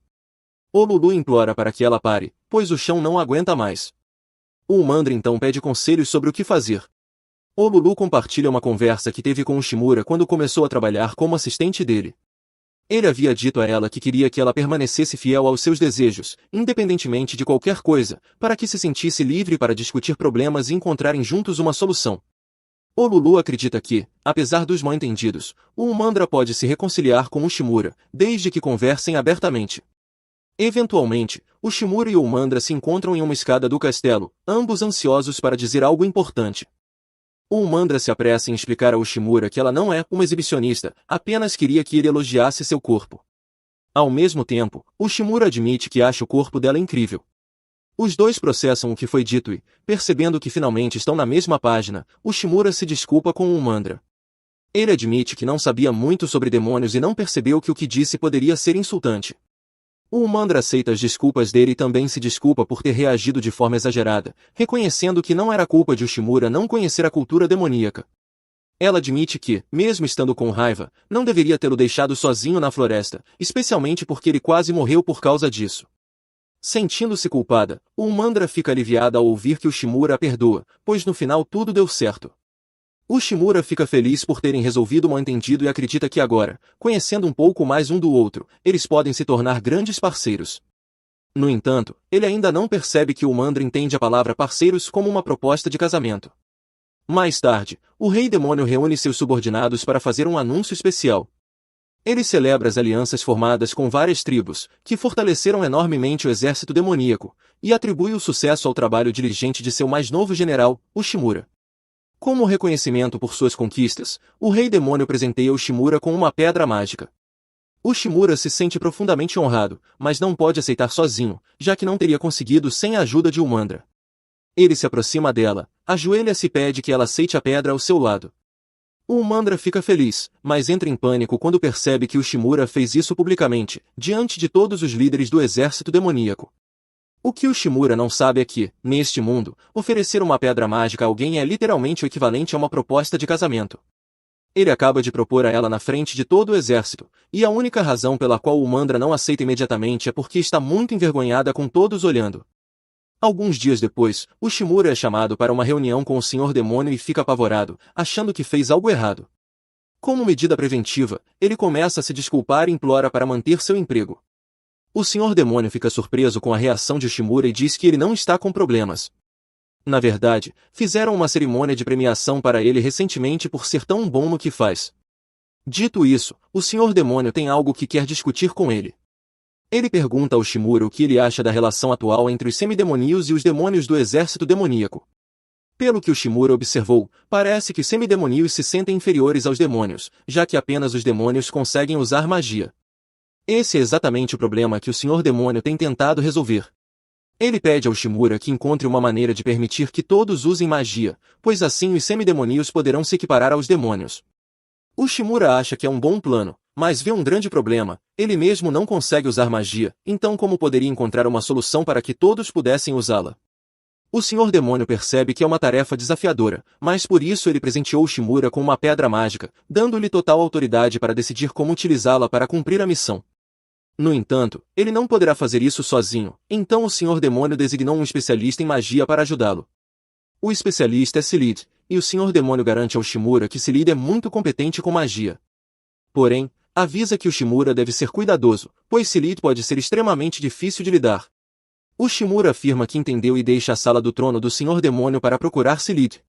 A: O Lulu implora para que ela pare, pois o chão não aguenta mais. O Mandra então pede conselhos sobre o que fazer. O Lulu compartilha uma conversa que teve com o Shimura quando começou a trabalhar como assistente dele. Ele havia dito a ela que queria que ela permanecesse fiel aos seus desejos, independentemente de qualquer coisa, para que se sentisse livre para discutir problemas e encontrarem juntos uma solução. O Lulu acredita que, apesar dos mal-entendidos, o Mandra pode se reconciliar com o Shimura, desde que conversem abertamente. Eventualmente, o Shimura e o Mandra se encontram em uma escada do castelo, ambos ansiosos para dizer algo importante. O Mandra se apressa em explicar ao Shimura que ela não é uma exibicionista, apenas queria que ele elogiasse seu corpo. Ao mesmo tempo, o Shimura admite que acha o corpo dela incrível. Os dois processam o que foi dito e, percebendo que finalmente estão na mesma página, o Shimura se desculpa com o Mandra. Ele admite que não sabia muito sobre demônios e não percebeu que o que disse poderia ser insultante. O Mandra aceita as desculpas dele e também se desculpa por ter reagido de forma exagerada, reconhecendo que não era culpa de Shimura não conhecer a cultura demoníaca. Ela admite que, mesmo estando com raiva, não deveria tê-lo deixado sozinho na floresta, especialmente porque ele quase morreu por causa disso. Sentindo-se culpada, o Mandra fica aliviada ao ouvir que o Shimura a perdoa, pois no final tudo deu certo. O Shimura fica feliz por terem resolvido o mal-entendido e acredita que agora, conhecendo um pouco mais um do outro, eles podem se tornar grandes parceiros. No entanto, ele ainda não percebe que o Mandra entende a palavra parceiros como uma proposta de casamento. Mais tarde, o Rei Demônio reúne seus subordinados para fazer um anúncio especial. Ele celebra as alianças formadas com várias tribos, que fortaleceram enormemente o exército demoníaco, e atribui o sucesso ao trabalho diligente de seu mais novo general, o Shimura. Como reconhecimento por suas conquistas, o Rei Demônio presenteia o Shimura com uma pedra mágica. O Shimura se sente profundamente honrado, mas não pode aceitar sozinho, já que não teria conseguido sem a ajuda de Mandra. Ele se aproxima dela, ajoelha-se e pede que ela aceite a pedra ao seu lado. O Mandra fica feliz, mas entra em pânico quando percebe que o Shimura fez isso publicamente, diante de todos os líderes do exército demoníaco. O que o Shimura não sabe é que, neste mundo, oferecer uma pedra mágica a alguém é literalmente o equivalente a uma proposta de casamento. Ele acaba de propor a ela na frente de todo o exército, e a única razão pela qual o Mandra não aceita imediatamente é porque está muito envergonhada com todos olhando. Alguns dias depois, o Shimura é chamado para uma reunião com o Senhor Demônio e fica apavorado, achando que fez algo errado. Como medida preventiva, ele começa a se desculpar e implora para manter seu emprego. O Senhor Demônio fica surpreso com a reação de Shimura e diz que ele não está com problemas. Na verdade, fizeram uma cerimônia de premiação para ele recentemente por ser tão bom no que faz. Dito isso, o Senhor Demônio tem algo que quer discutir com ele. Ele pergunta ao Shimura o que ele acha da relação atual entre os semidemoníos e os demônios do exército demoníaco. Pelo que o Shimura observou, parece que os semidemoníos se sentem inferiores aos demônios, já que apenas os demônios conseguem usar magia. Esse é exatamente o problema que o Senhor Demônio tem tentado resolver. Ele pede ao Shimura que encontre uma maneira de permitir que todos usem magia, pois assim os semidemoníos poderão se equiparar aos demônios. O Shimura acha que é um bom plano, mas vê um grande problema: ele mesmo não consegue usar magia, então como poderia encontrar uma solução para que todos pudessem usá-la? O Senhor Demônio percebe que é uma tarefa desafiadora, mas por isso ele presenteou Shimura com uma pedra mágica, dando-lhe total autoridade para decidir como utilizá-la para cumprir a missão. No entanto, ele não poderá fazer isso sozinho, então o Senhor Demônio designou um especialista em magia para ajudá-lo. O especialista é Silid, e o Senhor Demônio garante ao Shimura que Silid é muito competente com magia. Porém, avisa que o Shimura deve ser cuidadoso, pois Silid pode ser extremamente difícil de lidar. O Shimura afirma que entendeu e deixa a sala do trono do Senhor Demônio para procurar Silid.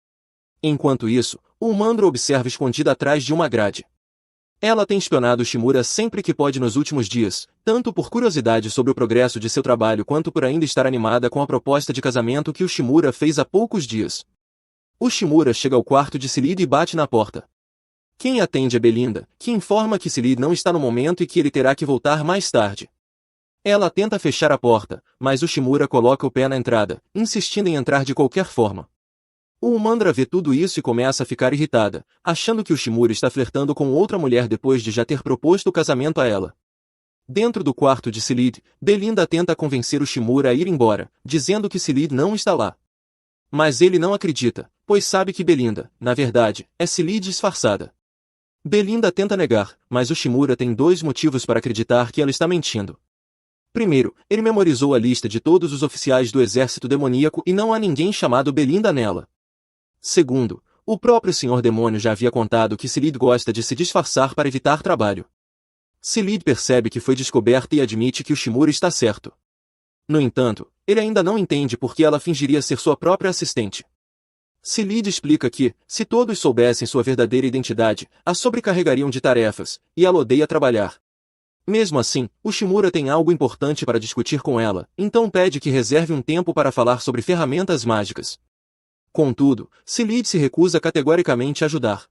A: Enquanto isso, o Mandra observa escondida atrás de uma grade. Ela tem espionado Shimura sempre que pode nos últimos dias, tanto por curiosidade sobre o progresso de seu trabalho quanto por ainda estar animada com a proposta de casamento que o Shimura fez há poucos dias. O Shimura chega ao quarto de Silid e bate na porta. Quem atende é Belinda, que informa que Silid não está no momento e que ele terá que voltar mais tarde. Ela tenta fechar a porta, mas o Shimura coloca o pé na entrada, insistindo em entrar de qualquer forma. O Umandra vê tudo isso e começa a ficar irritada, achando que o Shimura está flertando com outra mulher depois de já ter proposto o casamento a ela. Dentro do quarto de Silid, Belinda tenta convencer o Shimura a ir embora, dizendo que Silid não está lá. Mas ele não acredita, pois sabe que Belinda, na verdade, é Silid disfarçada. Belinda tenta negar, mas o Shimura tem dois motivos para acreditar que ela está mentindo. Primeiro, ele memorizou a lista de todos os oficiais do exército demoníaco e não há ninguém chamado Belinda nela. Segundo, o próprio Senhor Demônio já havia contado que Silid gosta de se disfarçar para evitar trabalho. Silid percebe que foi descoberta e admite que o Shimura está certo. No entanto, ele ainda não entende por que ela fingiria ser sua própria assistente. Silid explica que, se todos soubessem sua verdadeira identidade, a sobrecarregariam de tarefas, e ela odeia trabalhar. Mesmo assim, o Shimura tem algo importante para discutir com ela, então pede que reserve um tempo para falar sobre ferramentas mágicas. Contudo, Silid se recusa categoricamente a ajudar.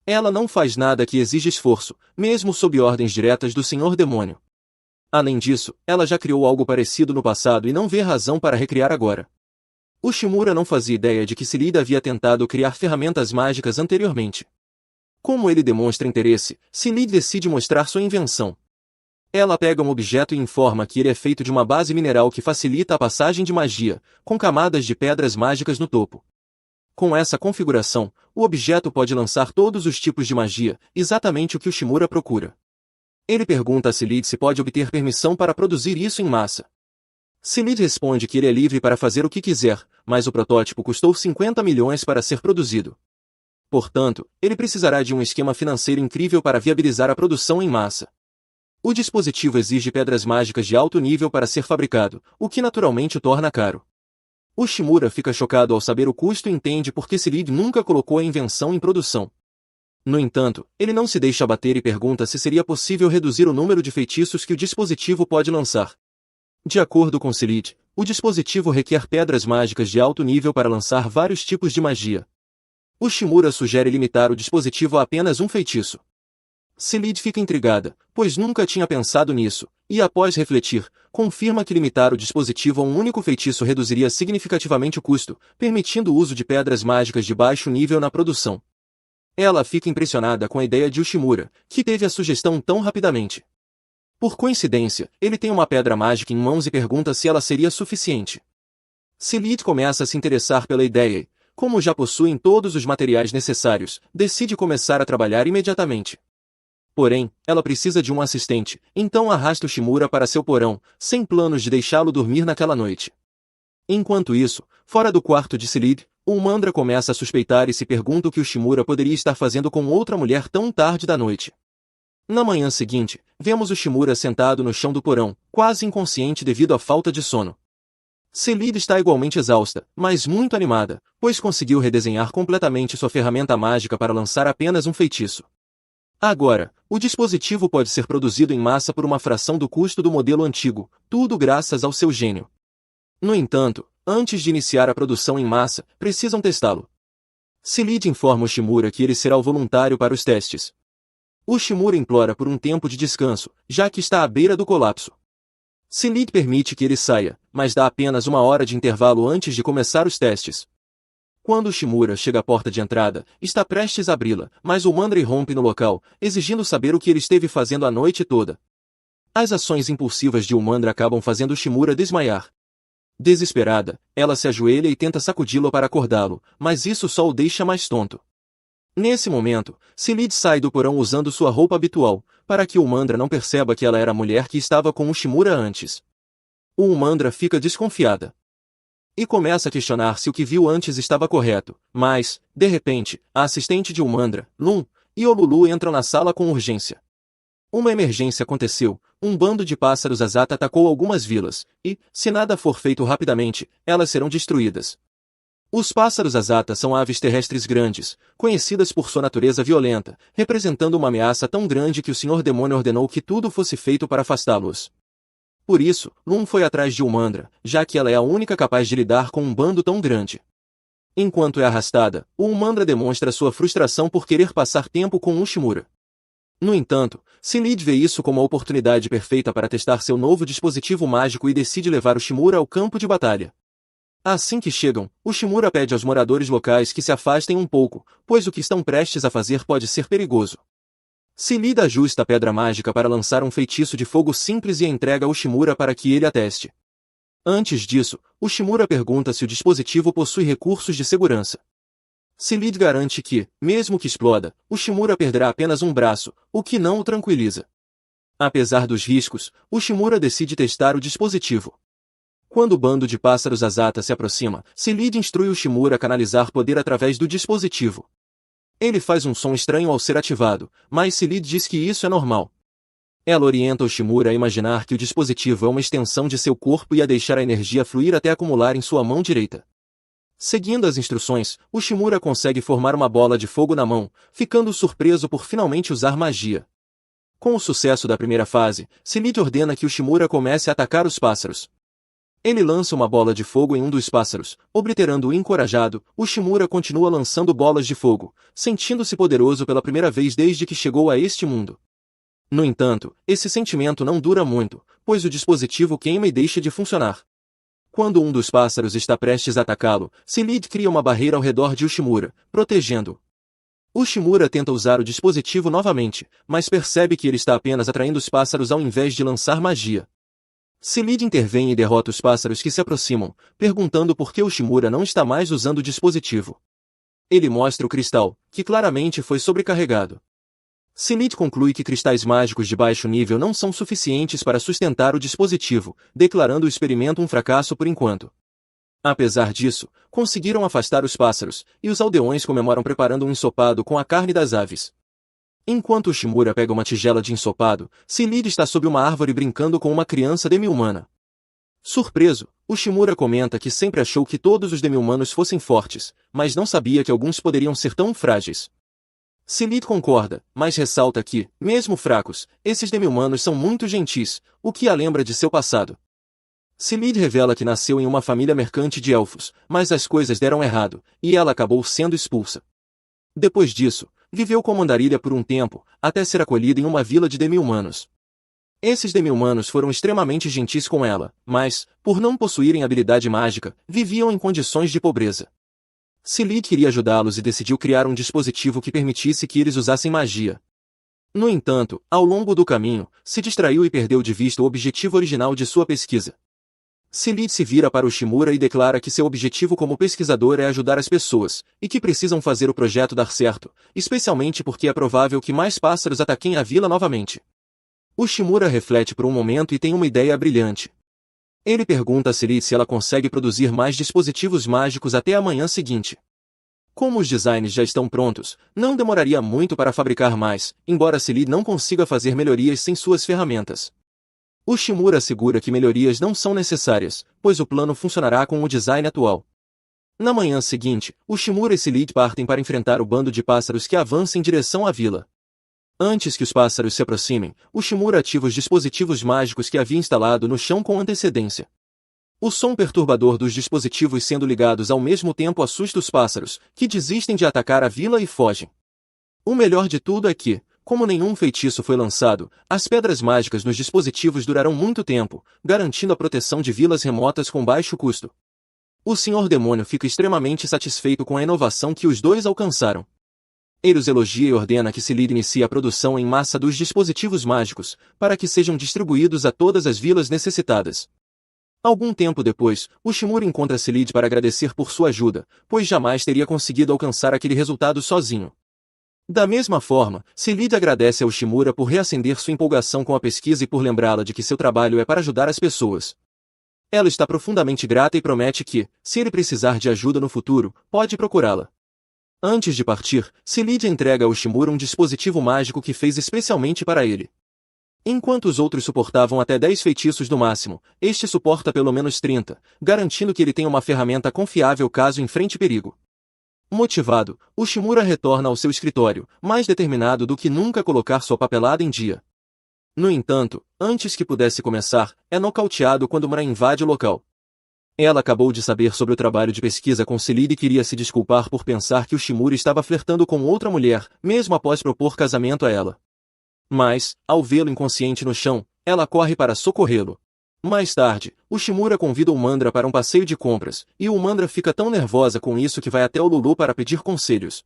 A: Ela não faz nada que exija esforço, mesmo sob ordens diretas do Senhor Demônio. Além disso, ela já criou algo parecido no passado e não vê razão para recriar agora. O Shimura não fazia ideia de que Silid havia tentado criar ferramentas mágicas anteriormente. Como ele demonstra interesse, Silid decide mostrar sua invenção. Ela pega um objeto e informa que ele é feito de uma base mineral que facilita a passagem de magia, com camadas de pedras mágicas no topo. Com essa configuração, o objeto pode lançar todos os tipos de magia, exatamente o que o Shimura procura. Ele pergunta a Silid se pode obter permissão para produzir isso em massa. Silid responde que ele é livre para fazer o que quiser, mas o protótipo custou 50 milhões para ser produzido. Portanto, ele precisará de um esquema financeiro incrível para viabilizar a produção em massa. O dispositivo exige pedras mágicas de alto nível para ser fabricado, o que naturalmente o torna caro. O Shimura fica chocado ao saber o custo e entende por que Silid nunca colocou a invenção em produção. No entanto, ele não se deixa abater e pergunta se seria possível reduzir o número de feitiços que o dispositivo pode lançar. De acordo com Silid, o dispositivo requer pedras mágicas de alto nível para lançar vários tipos de magia. O Shimura sugere limitar o dispositivo a apenas um feitiço. Silid fica intrigada, pois nunca tinha pensado nisso, e após refletir, confirma que limitar o dispositivo a um único feitiço reduziria significativamente o custo, permitindo o uso de pedras mágicas de baixo nível na produção. Ela fica impressionada com a ideia de Shimura, que teve a sugestão tão rapidamente. Por coincidência, ele tem uma pedra mágica em mãos e pergunta se ela seria suficiente. Silid começa a se interessar pela ideia e, como já possuem todos os materiais necessários, decide começar a trabalhar imediatamente. Porém, ela precisa de um assistente, então arrasta o Shimura para seu porão, sem planos de deixá-lo dormir naquela noite. Enquanto isso, fora do quarto de Silid, o Umandra começa a suspeitar e se pergunta o que o Shimura poderia estar fazendo com outra mulher tão tarde da noite. Na manhã seguinte, vemos o Shimura sentado no chão do porão, quase inconsciente devido à falta de sono. Silid está igualmente exausta, mas muito animada, pois conseguiu redesenhar completamente sua ferramenta mágica para lançar apenas um feitiço. Agora, o dispositivo pode ser produzido em massa por uma fração do custo do modelo antigo, tudo graças ao seu gênio. No entanto, antes de iniciar a produção em massa, precisam testá-lo. Silid informa o Shimura que ele será o voluntário para os testes. O Shimura implora por um tempo de descanso, já que está à beira do colapso. Silid permite que ele saia, mas dá apenas 1 hora de intervalo antes de começar os testes. Quando Shimura chega à porta de entrada, está prestes a abri-la, mas o Umandra irrompe no local, exigindo saber o que ele esteve fazendo a noite toda. As ações impulsivas de Umandra acabam fazendo Shimura desmaiar. Desesperada, ela se ajoelha e tenta sacudi-lo para acordá-lo, mas isso só o deixa mais tonto. Nesse momento, Silid sai do porão usando sua roupa habitual, para que o Umandra não perceba que ela era a mulher que estava com o Shimura antes. O Umandra fica desconfiada. E começa a questionar se o que viu antes estava correto, mas, de repente, a assistente de Umandra, Lum, e Olulu entram na sala com urgência. Uma emergência aconteceu, um bando de pássaros Azata atacou algumas vilas, e, se nada for feito rapidamente, elas serão destruídas. Os pássaros Azata são aves terrestres grandes, conhecidas por sua natureza violenta, representando uma ameaça tão grande que o Senhor Demônio ordenou que tudo fosse feito para afastá-los. Por isso, Lum foi atrás de Umandra, já que ela é a única capaz de lidar com um bando tão grande. Enquanto é arrastada, o Umandra demonstra sua frustração por querer passar tempo com o Shimura. No entanto, Silid vê isso como a oportunidade perfeita para testar seu novo dispositivo mágico e decide levar o Shimura ao campo de batalha. Assim que chegam, Ushimura pede aos moradores locais que se afastem um pouco, pois o que estão prestes a fazer pode ser perigoso. Sealy ajusta a pedra mágica para lançar um feitiço de fogo simples e entrega a Ushimura para que ele a teste. Antes disso, Ushimura pergunta se o dispositivo possui recursos de segurança. Sealy garante que, mesmo que exploda, Ushimura perderá apenas um braço, o que não o tranquiliza. Apesar dos riscos, Ushimura decide testar o dispositivo. Quando o bando de pássaros Asata se aproxima, Sealy instrui Ushimura a canalizar poder através do dispositivo. Ele faz um som estranho ao ser ativado, mas Sealy diz que isso é normal. Ela orienta Ushimura a imaginar que o dispositivo é uma extensão de seu corpo e a deixar a energia fluir até acumular em sua mão direita. Seguindo as instruções, Ushimura consegue formar uma bola de fogo na mão, ficando surpreso por finalmente usar magia. Com o sucesso da primeira fase, Sealy ordena que Ushimura comece a atacar os pássaros. Ele lança uma bola de fogo em um dos pássaros, obliterando-o encorajado. Ushimura continua lançando bolas de fogo, sentindo-se poderoso pela primeira vez desde que chegou a este mundo. No entanto, esse sentimento não dura muito, pois o dispositivo queima e deixa de funcionar. Quando um dos pássaros está prestes a atacá-lo, Sealy cria uma barreira ao redor de Ushimura, protegendo-o. Ushimura tenta usar o dispositivo novamente, mas percebe que ele está apenas atraindo os pássaros ao invés de lançar magia. Sealy intervém e derrota os pássaros que se aproximam, perguntando por que Ushimura não está mais usando o dispositivo. Ele mostra o cristal, que claramente foi sobrecarregado. Sealy conclui que cristais mágicos de baixo nível não são suficientes para sustentar o dispositivo, declarando o experimento um fracasso por enquanto. Apesar disso, conseguiram afastar os pássaros, e os aldeões comemoram preparando um ensopado com a carne das aves. Enquanto Ushimura pega uma tigela de ensopado, Sealy está sob uma árvore brincando com uma criança demi-humana. Surpreso, Ushimura comenta que sempre achou que todos os demi-humanos fossem fortes, mas não sabia que alguns poderiam ser tão frágeis. Sealy concorda, mas ressalta que, mesmo fracos, esses demi-humanos são muito gentis, o que a lembra de seu passado. Sealy revela que nasceu em uma família mercante de elfos, mas as coisas deram errado, e ela acabou sendo expulsa. Depois disso, viveu como andarilha por um tempo, até ser acolhida em uma vila de demi-humanos. Esses demi-humanos foram extremamente gentis com ela, mas, por não possuírem habilidade mágica, viviam em condições de pobreza. Sealy queria ajudá-los e decidiu criar um dispositivo que permitisse que eles usassem magia. No entanto, ao longo do caminho, se distraiu e perdeu de vista o objetivo original de sua pesquisa. Sealy se vira para Ushimura e declara que seu objetivo como pesquisador é ajudar as pessoas, e que precisam fazer o projeto dar certo, especialmente porque é provável que mais pássaros ataquem a vila novamente. Ushimura reflete por um momento e tem uma ideia brilhante. Ele pergunta a Sealy se ela consegue produzir mais dispositivos mágicos até a manhã seguinte. Como os designs já estão prontos, não demoraria muito para fabricar mais, embora Sealy não consiga fazer melhorias sem suas ferramentas. Ushimura assegura que melhorias não são necessárias, pois o plano funcionará com o design atual. Na manhã seguinte, Ushimura e Sealy partem para enfrentar o bando de pássaros que avança em direção à vila. Antes que os pássaros se aproximem, Ushimura ativa os dispositivos mágicos que havia instalado no chão com antecedência. O som perturbador dos dispositivos sendo ligados ao mesmo tempo assusta os pássaros, que desistem de atacar a vila e fogem. O melhor de tudo é que, como nenhum feitiço foi lançado, as pedras mágicas nos dispositivos durarão muito tempo, garantindo a proteção de vilas remotas com baixo custo. O Senhor Demônio fica extremamente satisfeito com a inovação que os dois alcançaram. Ele os elogia e ordena que Sealy inicie a produção em massa dos dispositivos mágicos, para que sejam distribuídos a todas as vilas necessitadas. Algum tempo depois, Ushimura encontra Sealy para agradecer por sua ajuda, pois jamais teria conseguido alcançar aquele resultado sozinho. Da mesma forma, Sealy agradece a Ushimura por reacender sua empolgação com a pesquisa e por lembrá-la de que seu trabalho é para ajudar as pessoas. Ela está profundamente grata e promete que, se ele precisar de ajuda no futuro, pode procurá-la. Antes de partir, Sealy entrega a Ushimura um dispositivo mágico que fez especialmente para ele. Enquanto os outros suportavam até 10 feitiços no máximo, este suporta pelo menos 30, garantindo que ele tem uma ferramenta confiável caso enfrente perigo. Motivado, Ushimura retorna ao seu escritório, mais determinado do que nunca a colocar sua papelada em dia. No entanto, antes que pudesse começar, é nocauteado quando Mura invade o local. Ela acabou de saber sobre o trabalho de pesquisa com Sealy e queria se desculpar por pensar que Ushimura estava flertando com outra mulher, mesmo após propor casamento a ela. Mas, ao vê-lo inconsciente no chão, ela corre para socorrê-lo. Mais tarde, o Shimura convida o Mandra para um passeio de compras, e o Mandra fica tão nervosa com isso que vai até o Lulu para pedir conselhos.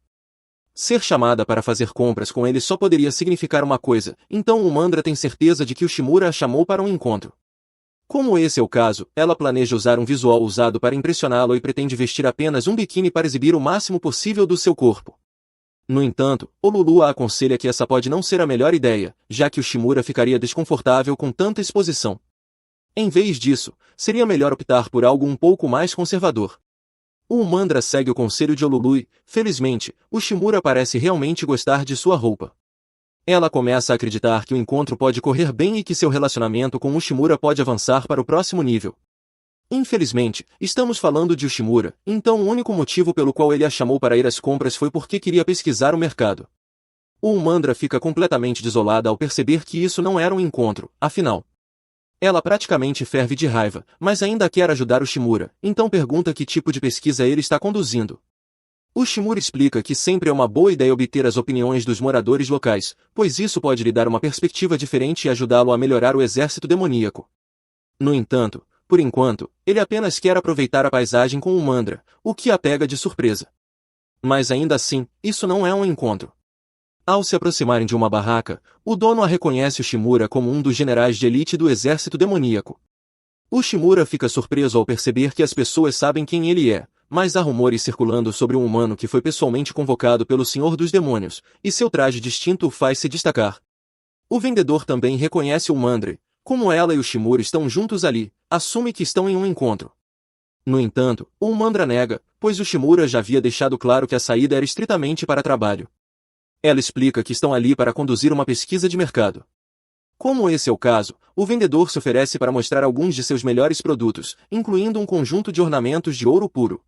A: Ser chamada para fazer compras com ele só poderia significar uma coisa, então o Mandra tem certeza de que o Shimura a chamou para um encontro. Como esse é o caso, ela planeja usar um visual usado para impressioná-lo e pretende vestir apenas um biquíni para exibir o máximo possível do seu corpo. No entanto, o Lulu a aconselha que essa pode não ser a melhor ideia, já que o Shimura ficaria desconfortável com tanta exposição. Em vez disso, seria melhor optar por algo um pouco mais conservador. O Mandra segue o conselho de Olulu e, felizmente, o Shimura parece realmente gostar de sua roupa. Ela começa a acreditar que o encontro pode correr bem e que seu relacionamento com o Shimura pode avançar para o próximo nível. Infelizmente, estamos falando de Shimura, então o único motivo pelo qual ele a chamou para ir às compras foi porque queria pesquisar o mercado. O Mandra fica completamente desolada ao perceber que isso não era um encontro, afinal. Ela praticamente ferve de raiva, mas ainda quer ajudar o Shimura, então pergunta que tipo de pesquisa ele está conduzindo. O Shimura explica que sempre é uma boa ideia obter as opiniões dos moradores locais, pois isso pode lhe dar uma perspectiva diferente e ajudá-lo a melhorar o exército demoníaco. No entanto, por enquanto, ele apenas quer aproveitar a paisagem com o Mandra, o que a pega de surpresa. Mas ainda assim, isso não é um encontro. Ao se aproximarem de uma barraca, o dono a reconhece o Shimura como um dos generais de elite do exército demoníaco. O Shimura fica surpreso ao perceber que as pessoas sabem quem ele é, mas há rumores circulando sobre um humano que foi pessoalmente convocado pelo Senhor dos Demônios, e seu traje distinto o faz se destacar. O vendedor também reconhece o Mandra, como ela e o Shimura estão juntos ali, assume que estão em um encontro. No entanto, o Mandra nega, pois o Shimura já havia deixado claro que a saída era estritamente para trabalho. Ela explica que estão ali para conduzir uma pesquisa de mercado. Como esse é o caso, o vendedor se oferece para mostrar alguns de seus melhores produtos, incluindo um conjunto de ornamentos de ouro puro.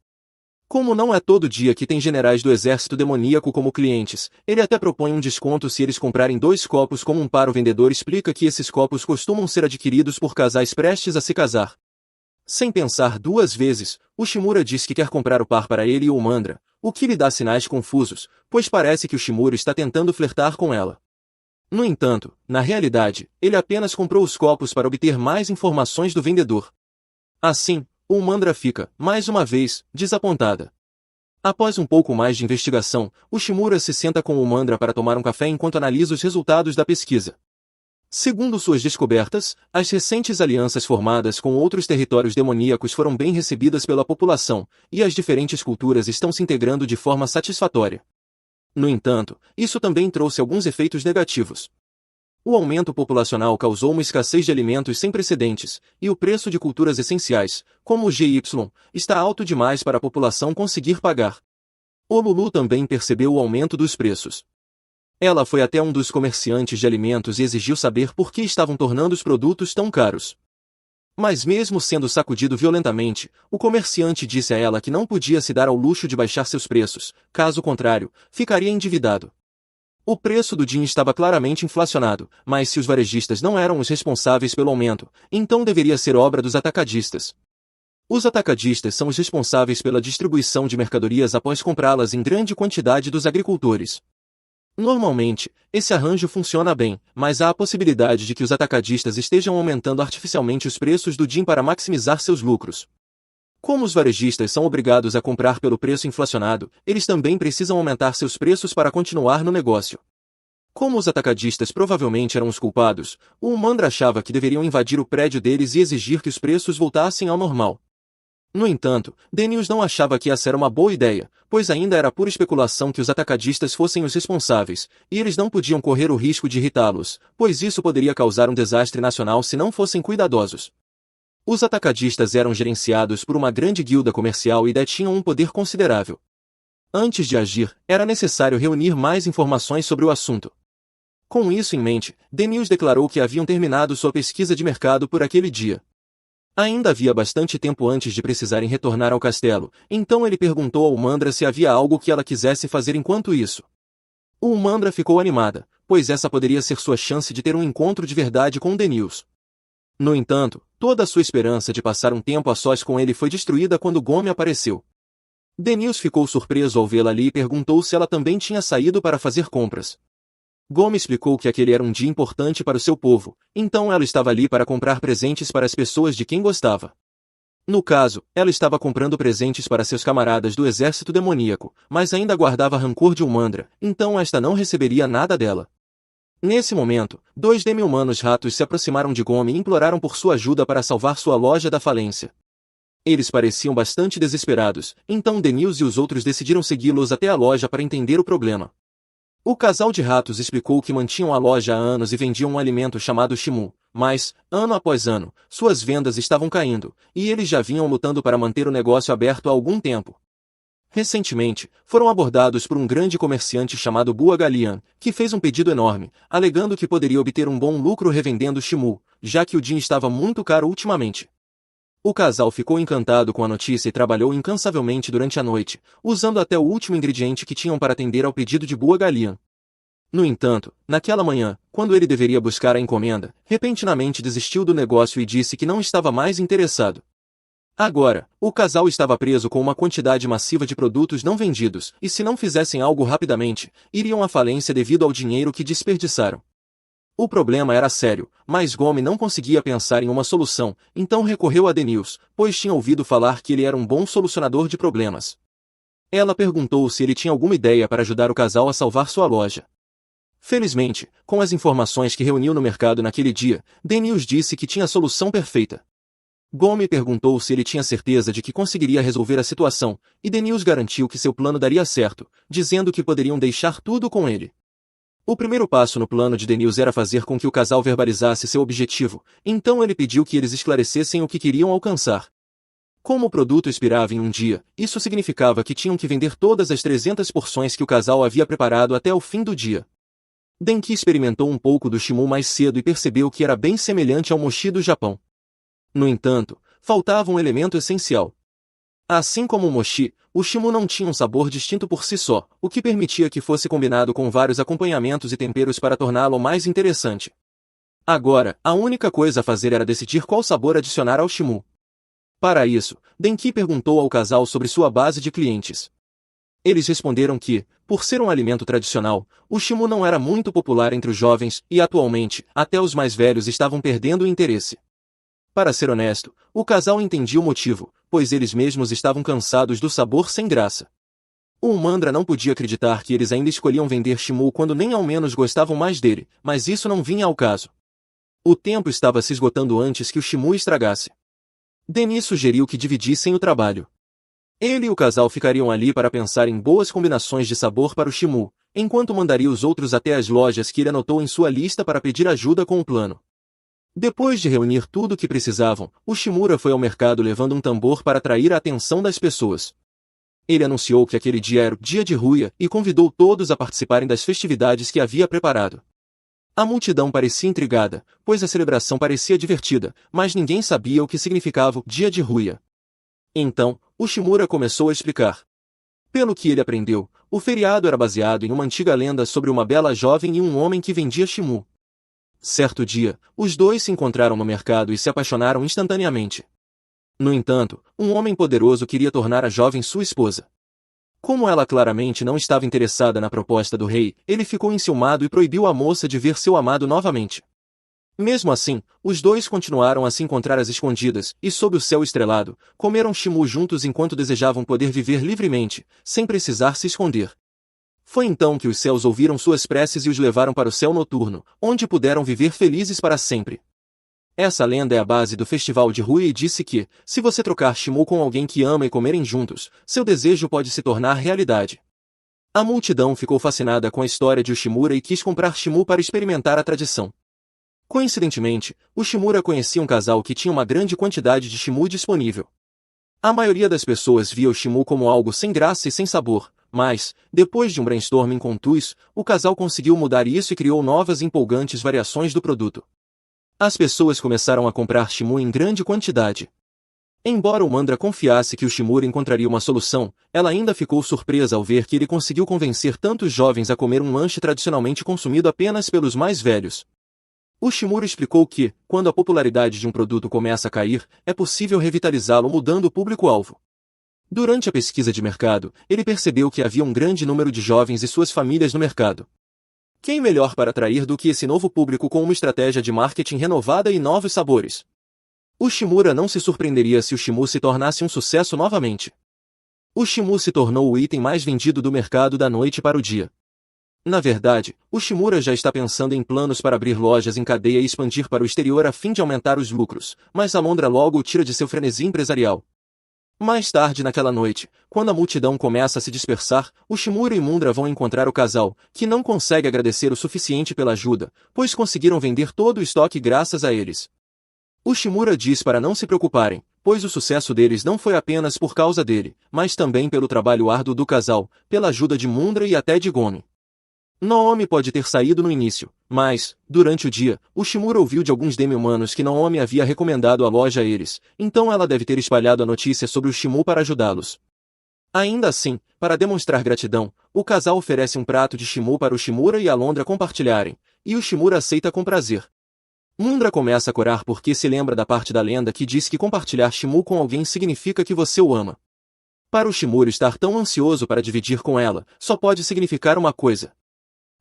A: Como não é todo dia que tem generais do exército demoníaco como clientes, ele até propõe um desconto se eles comprarem 2 copos como um par. O vendedor explica que esses copos costumam ser adquiridos por casais prestes a se casar. Sem pensar 2 vezes, o Shimura diz que quer comprar o par para ele e o Mandra, o que lhe dá sinais confusos, pois parece que o Shimura está tentando flertar com ela. No entanto, na realidade, ele apenas comprou os copos para obter mais informações do vendedor. Assim, o Mandra fica, mais uma vez, desapontada. Após um pouco mais de investigação, o Shimura se senta com o Mandra para tomar um café enquanto analisa os resultados da pesquisa. Segundo suas descobertas, as recentes alianças formadas com outros territórios demoníacos foram bem recebidas pela população, e as diferentes culturas estão se integrando de forma satisfatória. No entanto, isso também trouxe alguns efeitos negativos. O aumento populacional causou uma escassez de alimentos sem precedentes, e o preço de culturas essenciais, como o GY, está alto demais para a população conseguir pagar. O Lulu também percebeu o aumento dos preços. Ela foi até um dos comerciantes de alimentos e exigiu saber por que estavam tornando os produtos tão caros. Mas mesmo sendo sacudido violentamente, o comerciante disse a ela que não podia se dar ao luxo de baixar seus preços, caso contrário, ficaria endividado. O preço do gin estava claramente inflacionado, mas se os varejistas não eram os responsáveis pelo aumento, então deveria ser obra dos atacadistas. Os atacadistas são os responsáveis pela distribuição de mercadorias após comprá-las em grande quantidade dos agricultores. Normalmente, esse arranjo funciona bem, mas há a possibilidade de que os atacadistas estejam aumentando artificialmente os preços do gin para maximizar seus lucros. Como os varejistas são obrigados a comprar pelo preço inflacionado, eles também precisam aumentar seus preços para continuar no negócio. Como os atacadistas provavelmente eram os culpados, o Mandra achava que deveriam invadir o prédio deles e exigir que os preços voltassem ao normal. No entanto, Denius não achava que essa era uma boa ideia, pois ainda era pura especulação que os atacadistas fossem os responsáveis, e eles não podiam correr o risco de irritá-los, pois isso poderia causar um desastre nacional se não fossem cuidadosos. Os atacadistas eram gerenciados por uma grande guilda comercial e detinham um poder considerável. Antes de agir, era necessário reunir mais informações sobre o assunto. Com isso em mente, Denius declarou que haviam terminado sua pesquisa de mercado por aquele dia. Ainda havia bastante tempo antes de precisarem retornar ao castelo, então ele perguntou ao Mandra se havia algo que ela quisesse fazer enquanto isso. O Mandra ficou animada, pois essa poderia ser sua chance de ter um encontro de verdade com Denius. No entanto, toda a sua esperança de passar um tempo a sós com ele foi destruída quando Gome apareceu. Denius ficou surpreso ao vê-la ali e perguntou se ela também tinha saído para fazer compras. Gomi explicou que aquele era um dia importante para o seu povo, então ela estava ali para comprar presentes para as pessoas de quem gostava. No caso, ela estava comprando presentes para seus camaradas do exército demoníaco, mas ainda guardava rancor de Umandra, então esta não receberia nada dela. Nesse momento, 2 demi-humanos ratos se aproximaram de Gomi e imploraram por sua ajuda para salvar sua loja da falência. Eles pareciam bastante desesperados, então Denils e os outros decidiram segui-los até a loja para entender o problema. O casal de ratos explicou que mantinham a loja há anos e vendiam um alimento chamado Shimu, mas, ano após ano, suas vendas estavam caindo, e eles já vinham lutando para manter o negócio aberto há algum tempo. Recentemente, foram abordados por um grande comerciante chamado Bua Galian, que fez um pedido enorme, alegando que poderia obter um bom lucro revendendo Shimu, já que o Jin estava muito caro ultimamente. O casal ficou encantado com a notícia e trabalhou incansavelmente durante a noite, usando até o último ingrediente que tinham para atender ao pedido de Bua Galian. No entanto, naquela manhã, quando ele deveria buscar a encomenda, repentinamente desistiu do negócio e disse que não estava mais interessado. Agora, o casal estava preso com uma quantidade massiva de produtos não vendidos, e se não fizessem algo rapidamente, iriam à falência devido ao dinheiro que desperdiçaram. O problema era sério, mas Gomi não conseguia pensar em uma solução, então recorreu a Denils, pois tinha ouvido falar que ele era um bom solucionador de problemas. Ela perguntou se ele tinha alguma ideia para ajudar o casal a salvar sua loja. Felizmente, com as informações que reuniu no mercado naquele dia, Denils disse que tinha a solução perfeita. Gomi perguntou se ele tinha certeza de que conseguiria resolver a situação, e Denils garantiu que seu plano daria certo, dizendo que poderiam deixar tudo com ele. O primeiro passo no plano de Denils era fazer com que o casal verbalizasse seu objetivo, então ele pediu que eles esclarecessem o que queriam alcançar. Como o produto expirava em um dia, isso significava que tinham que vender todas as 300 porções que o casal havia preparado até o fim do dia. Denki experimentou um pouco do Shimu mais cedo e percebeu que era bem semelhante ao mochi do Japão. No entanto, faltava um elemento essencial. Assim como o mochi, o Shimu não tinha um sabor distinto por si só, o que permitia que fosse combinado com vários acompanhamentos e temperos para torná-lo mais interessante. Agora, a única coisa a fazer era decidir qual sabor adicionar ao Shimu. Para isso, Denki perguntou ao casal sobre sua base de clientes. Eles responderam que, por ser um alimento tradicional, o Shimu não era muito popular entre os jovens e, atualmente, até os mais velhos estavam perdendo o interesse. Para ser honesto, o casal entendia o motivo, pois eles mesmos estavam cansados do sabor sem graça. O Umandra não podia acreditar que eles ainda escolhiam vender Shimu quando nem ao menos gostavam mais dele, mas isso não vinha ao caso. O tempo estava se esgotando antes que o Shimu estragasse. Denis sugeriu que dividissem o trabalho. Ele e o casal ficariam ali para pensar em boas combinações de sabor para o Shimu, enquanto mandaria os outros até as lojas que ele anotou em sua lista para pedir ajuda com o plano. Depois de reunir tudo o que precisavam, o Shimura foi ao mercado levando um tambor para atrair a atenção das pessoas. Ele anunciou que aquele dia era o dia de Ruia e convidou todos a participarem das festividades que havia preparado. A multidão parecia intrigada, pois a celebração parecia divertida, mas ninguém sabia o que significava o dia de Ruia. Então, o Shimura começou a explicar. Pelo que ele aprendeu, o feriado era baseado em uma antiga lenda sobre uma bela jovem e um homem que vendia Shimu. Certo dia, os dois se encontraram no mercado e se apaixonaram instantaneamente. No entanto, um homem poderoso queria tornar a jovem sua esposa. Como ela claramente não estava interessada na proposta do rei, ele ficou enciumado e proibiu a moça de ver seu amado novamente. Mesmo assim, os dois continuaram a se encontrar às escondidas, e sob o céu estrelado, comeram Shimu juntos enquanto desejavam poder viver livremente, sem precisar se esconder. Foi então que os céus ouviram suas preces e os levaram para o céu noturno, onde puderam viver felizes para sempre. Essa lenda é a base do festival de Rui e disse que, se você trocar Shimu com alguém que ama e comerem juntos, seu desejo pode se tornar realidade. A multidão ficou fascinada com a história de Ushimura e quis comprar Shimu para experimentar a tradição. Coincidentemente, o Shimura conhecia um casal que tinha uma grande quantidade de Shimu disponível. A maioria das pessoas via o Shimu como algo sem graça e sem sabor, mas, depois de um brainstorming contuso, o casal conseguiu mudar isso e criou novas e empolgantes variações do produto. As pessoas começaram a comprar Shimu em grande quantidade. Embora o Mandra confiasse que o Shimura encontraria uma solução, ela ainda ficou surpresa ao ver que ele conseguiu convencer tantos jovens a comer um lanche tradicionalmente consumido apenas pelos mais velhos. O Shimura explicou que, quando a popularidade de um produto começa a cair, é possível revitalizá-lo mudando o público-alvo. Durante a pesquisa de mercado, ele percebeu que havia um grande número de jovens e suas famílias no mercado. Quem melhor para atrair do que esse novo público com uma estratégia de marketing renovada e novos sabores? O Shimura não se surpreenderia se o Shimu se tornasse um sucesso novamente. O Shimu se tornou o item mais vendido do mercado da noite para o dia. Na verdade, o Shimura já está pensando em planos para abrir lojas em cadeia e expandir para o exterior a fim de aumentar os lucros, mas a Londra logo o tira de seu frenesi empresarial. Mais tarde naquela noite, quando a multidão começa a se dispersar, o Shimura e Mundra vão encontrar o casal, que não consegue agradecer o suficiente pela ajuda, pois conseguiram vender todo o estoque graças a eles. O Shimura diz para não se preocuparem, pois o sucesso deles não foi apenas por causa dele, mas também pelo trabalho árduo do casal, pela ajuda de Mundra e até de Gomi. Naomi pode ter saído no início, mas, durante o dia, o Shimura ouviu de alguns demi-humanos que Naomi havia recomendado a loja a eles, então ela deve ter espalhado a notícia sobre o Shimu para ajudá-los. Ainda assim, para demonstrar gratidão, o casal oferece um prato de Shimu para o Shimura e a Londra compartilharem, e o Shimura aceita com prazer. Mundra começa a corar porque se lembra da parte da lenda que diz que compartilhar Shimu com alguém significa que você o ama. Para o Shimura estar tão ansioso para dividir com ela, só pode significar uma coisa.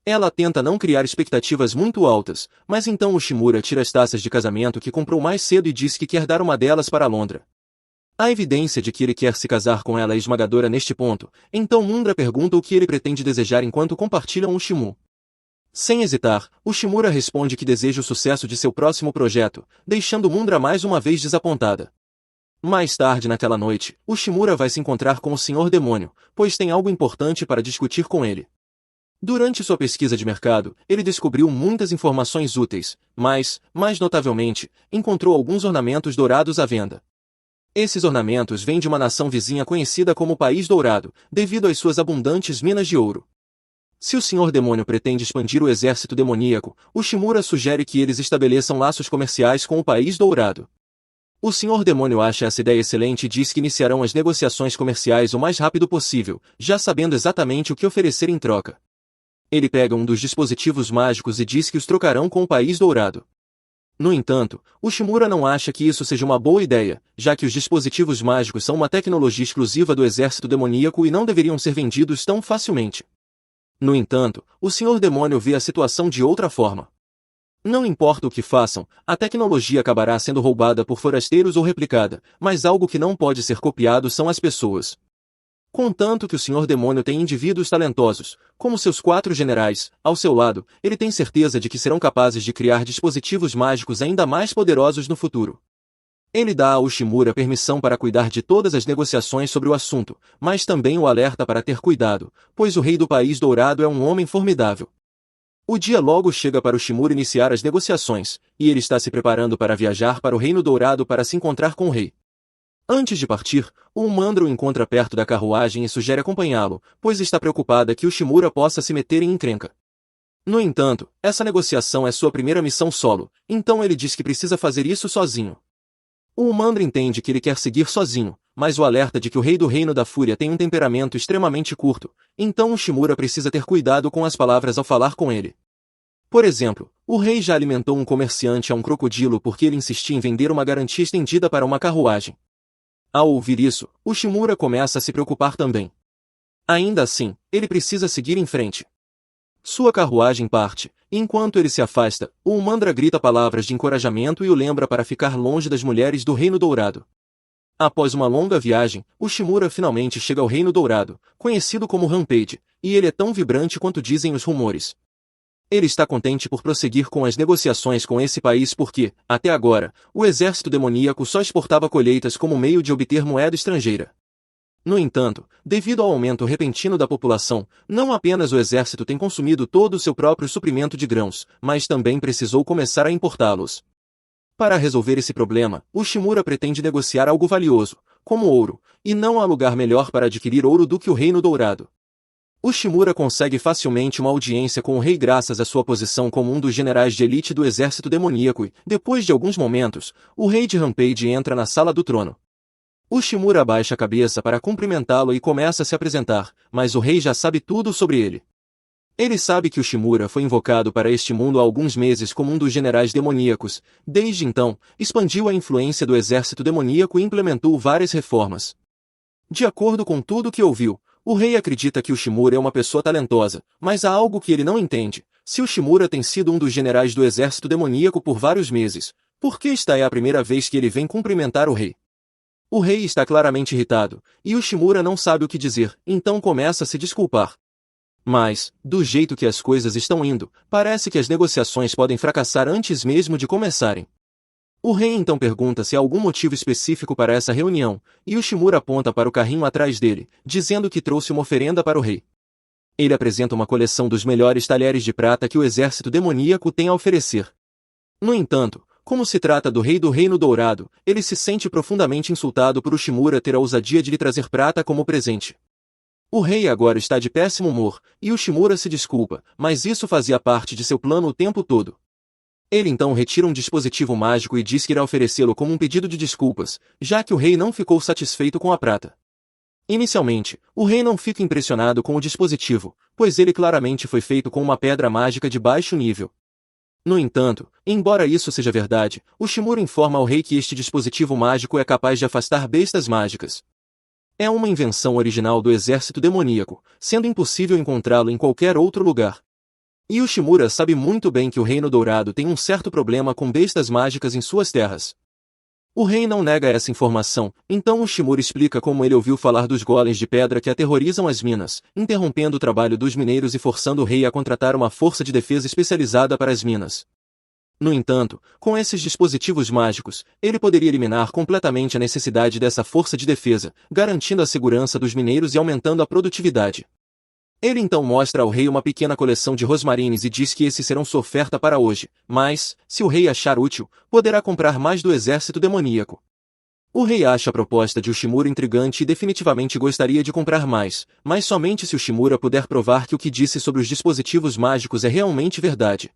A: Ela tenta não criar expectativas muito altas, mas então o Shimura tira as taças de casamento que comprou mais cedo e diz que quer dar uma delas para Londra. A evidência de que ele quer se casar com ela é esmagadora neste ponto, então Mundra pergunta o que ele pretende desejar enquanto compartilham o Shimu. Sem hesitar, o Shimura responde que deseja o sucesso de seu próximo projeto, deixando Mundra mais uma vez desapontada. Mais tarde naquela noite, o Shimura vai se encontrar com o Senhor Demônio, pois tem algo importante para discutir com ele. Durante sua pesquisa de mercado, ele descobriu muitas informações úteis, mas, mais notavelmente, encontrou alguns ornamentos dourados à venda. Esses ornamentos vêm de uma nação vizinha conhecida como País Dourado, devido às suas abundantes minas de ouro. Se o Senhor Demônio pretende expandir o exército demoníaco, o Shimura sugere que eles estabeleçam laços comerciais com o País Dourado. O Senhor Demônio acha essa ideia excelente e diz que iniciarão as negociações comerciais o mais rápido possível, já sabendo exatamente o que oferecer em troca. Ele pega um dos dispositivos mágicos e diz que os trocarão com o País Dourado. No entanto, o Shimura não acha que isso seja uma boa ideia, já que os dispositivos mágicos são uma tecnologia exclusiva do exército demoníaco e não deveriam ser vendidos tão facilmente. No entanto, o Senhor Demônio vê a situação de outra forma. Não importa o que façam, a tecnologia acabará sendo roubada por forasteiros ou replicada, mas algo que não pode ser copiado são as pessoas. Contanto que o Senhor Demônio tem indivíduos talentosos, como seus 4 generais, ao seu lado, ele tem certeza de que serão capazes de criar dispositivos mágicos ainda mais poderosos no futuro. Ele dá ao Shimura permissão para cuidar de todas as negociações sobre o assunto, mas também o alerta para ter cuidado, pois o rei do País Dourado é um homem formidável. O dia logo chega para o Shimura iniciar as negociações, e ele está se preparando para viajar para o Reino Dourado para se encontrar com o rei. Antes de partir, o Umandra o encontra perto da carruagem e sugere acompanhá-lo, pois está preocupada que o Shimura possa se meter em encrenca. No entanto, essa negociação é sua primeira missão solo, então ele diz que precisa fazer isso sozinho. O Umandra entende que ele quer seguir sozinho, mas o alerta de que o Rei do Reino da Fúria tem um temperamento extremamente curto, então o Shimura precisa ter cuidado com as palavras ao falar com ele. Por exemplo, o rei já alimentou um comerciante a um crocodilo porque ele insistia em vender uma garantia estendida para uma carruagem. Ao ouvir isso, o Shimura começa a se preocupar também. Ainda assim, ele precisa seguir em frente. Sua carruagem parte, e enquanto ele se afasta, o Umandra grita palavras de encorajamento e o lembra para ficar longe das mulheres do Reino Dourado. Após uma longa viagem, o Shimura finalmente chega ao Reino Dourado, conhecido como Rampage, e ele é tão vibrante quanto dizem os rumores. Ele está contente por prosseguir com as negociações com esse país porque, até agora, o exército demoníaco só exportava colheitas como meio de obter moeda estrangeira. No entanto, devido ao aumento repentino da população, não apenas o exército tem consumido todo o seu próprio suprimento de grãos, mas também precisou começar a importá-los. Para resolver esse problema, o Shimura pretende negociar algo valioso, como ouro, e não há lugar melhor para adquirir ouro do que o Reino Dourado. O Shimura consegue facilmente uma audiência com o rei graças à sua posição como um dos generais de elite do exército demoníaco e, depois de alguns momentos, o rei de Rampage entra na sala do trono. O Shimura abaixa a cabeça para cumprimentá-lo e começa a se apresentar, mas o rei já sabe tudo sobre ele. Ele sabe que o Shimura foi invocado para este mundo há alguns meses como um dos generais demoníacos, desde então, expandiu a influência do exército demoníaco e implementou várias reformas. De acordo com tudo que ouviu, o rei acredita que o Shimura é uma pessoa talentosa, mas há algo que ele não entende. Se o Shimura tem sido um dos generais do exército demoníaco por vários meses, por que esta é a primeira vez que ele vem cumprimentar o rei? O rei está claramente irritado, e o Shimura não sabe o que dizer, então começa a se desculpar. Mas, do jeito que as coisas estão indo, parece que as negociações podem fracassar antes mesmo de começarem. O rei então pergunta se há algum motivo específico para essa reunião, e o Shimura aponta para o carrinho atrás dele, dizendo que trouxe uma oferenda para o rei. Ele apresenta uma coleção dos melhores talheres de prata que o exército demoníaco tem a oferecer. No entanto, como se trata do rei do Reino Dourado, ele se sente profundamente insultado por o Shimura ter a ousadia de lhe trazer prata como presente. O rei agora está de péssimo humor, e o Shimura se desculpa, mas isso fazia parte de seu plano o tempo todo. Ele então retira um dispositivo mágico e diz que irá oferecê-lo como um pedido de desculpas, já que o rei não ficou satisfeito com a prata. Inicialmente, o rei não fica impressionado com o dispositivo, pois ele claramente foi feito com uma pedra mágica de baixo nível. No entanto, embora isso seja verdade, o Shimura informa ao rei que este dispositivo mágico é capaz de afastar bestas mágicas. É uma invenção original do exército demoníaco, sendo impossível encontrá-lo em qualquer outro lugar. E o Shimura sabe muito bem que o Reino Dourado tem um certo problema com bestas mágicas em suas terras. O rei não nega essa informação, então o Shimura explica como ele ouviu falar dos golems de pedra que aterrorizam as minas, interrompendo o trabalho dos mineiros e forçando o rei a contratar uma força de defesa especializada para as minas. No entanto, com esses dispositivos mágicos, ele poderia eliminar completamente a necessidade dessa força de defesa, garantindo a segurança dos mineiros e aumentando a produtividade. Ele então mostra ao rei uma pequena coleção de rosmarines e diz que esses serão sua oferta para hoje, mas, se o rei achar útil, poderá comprar mais do exército demoníaco. O rei acha a proposta de Shimura intrigante e definitivamente gostaria de comprar mais, mas somente se o Shimura puder provar que o que disse sobre os dispositivos mágicos é realmente verdade.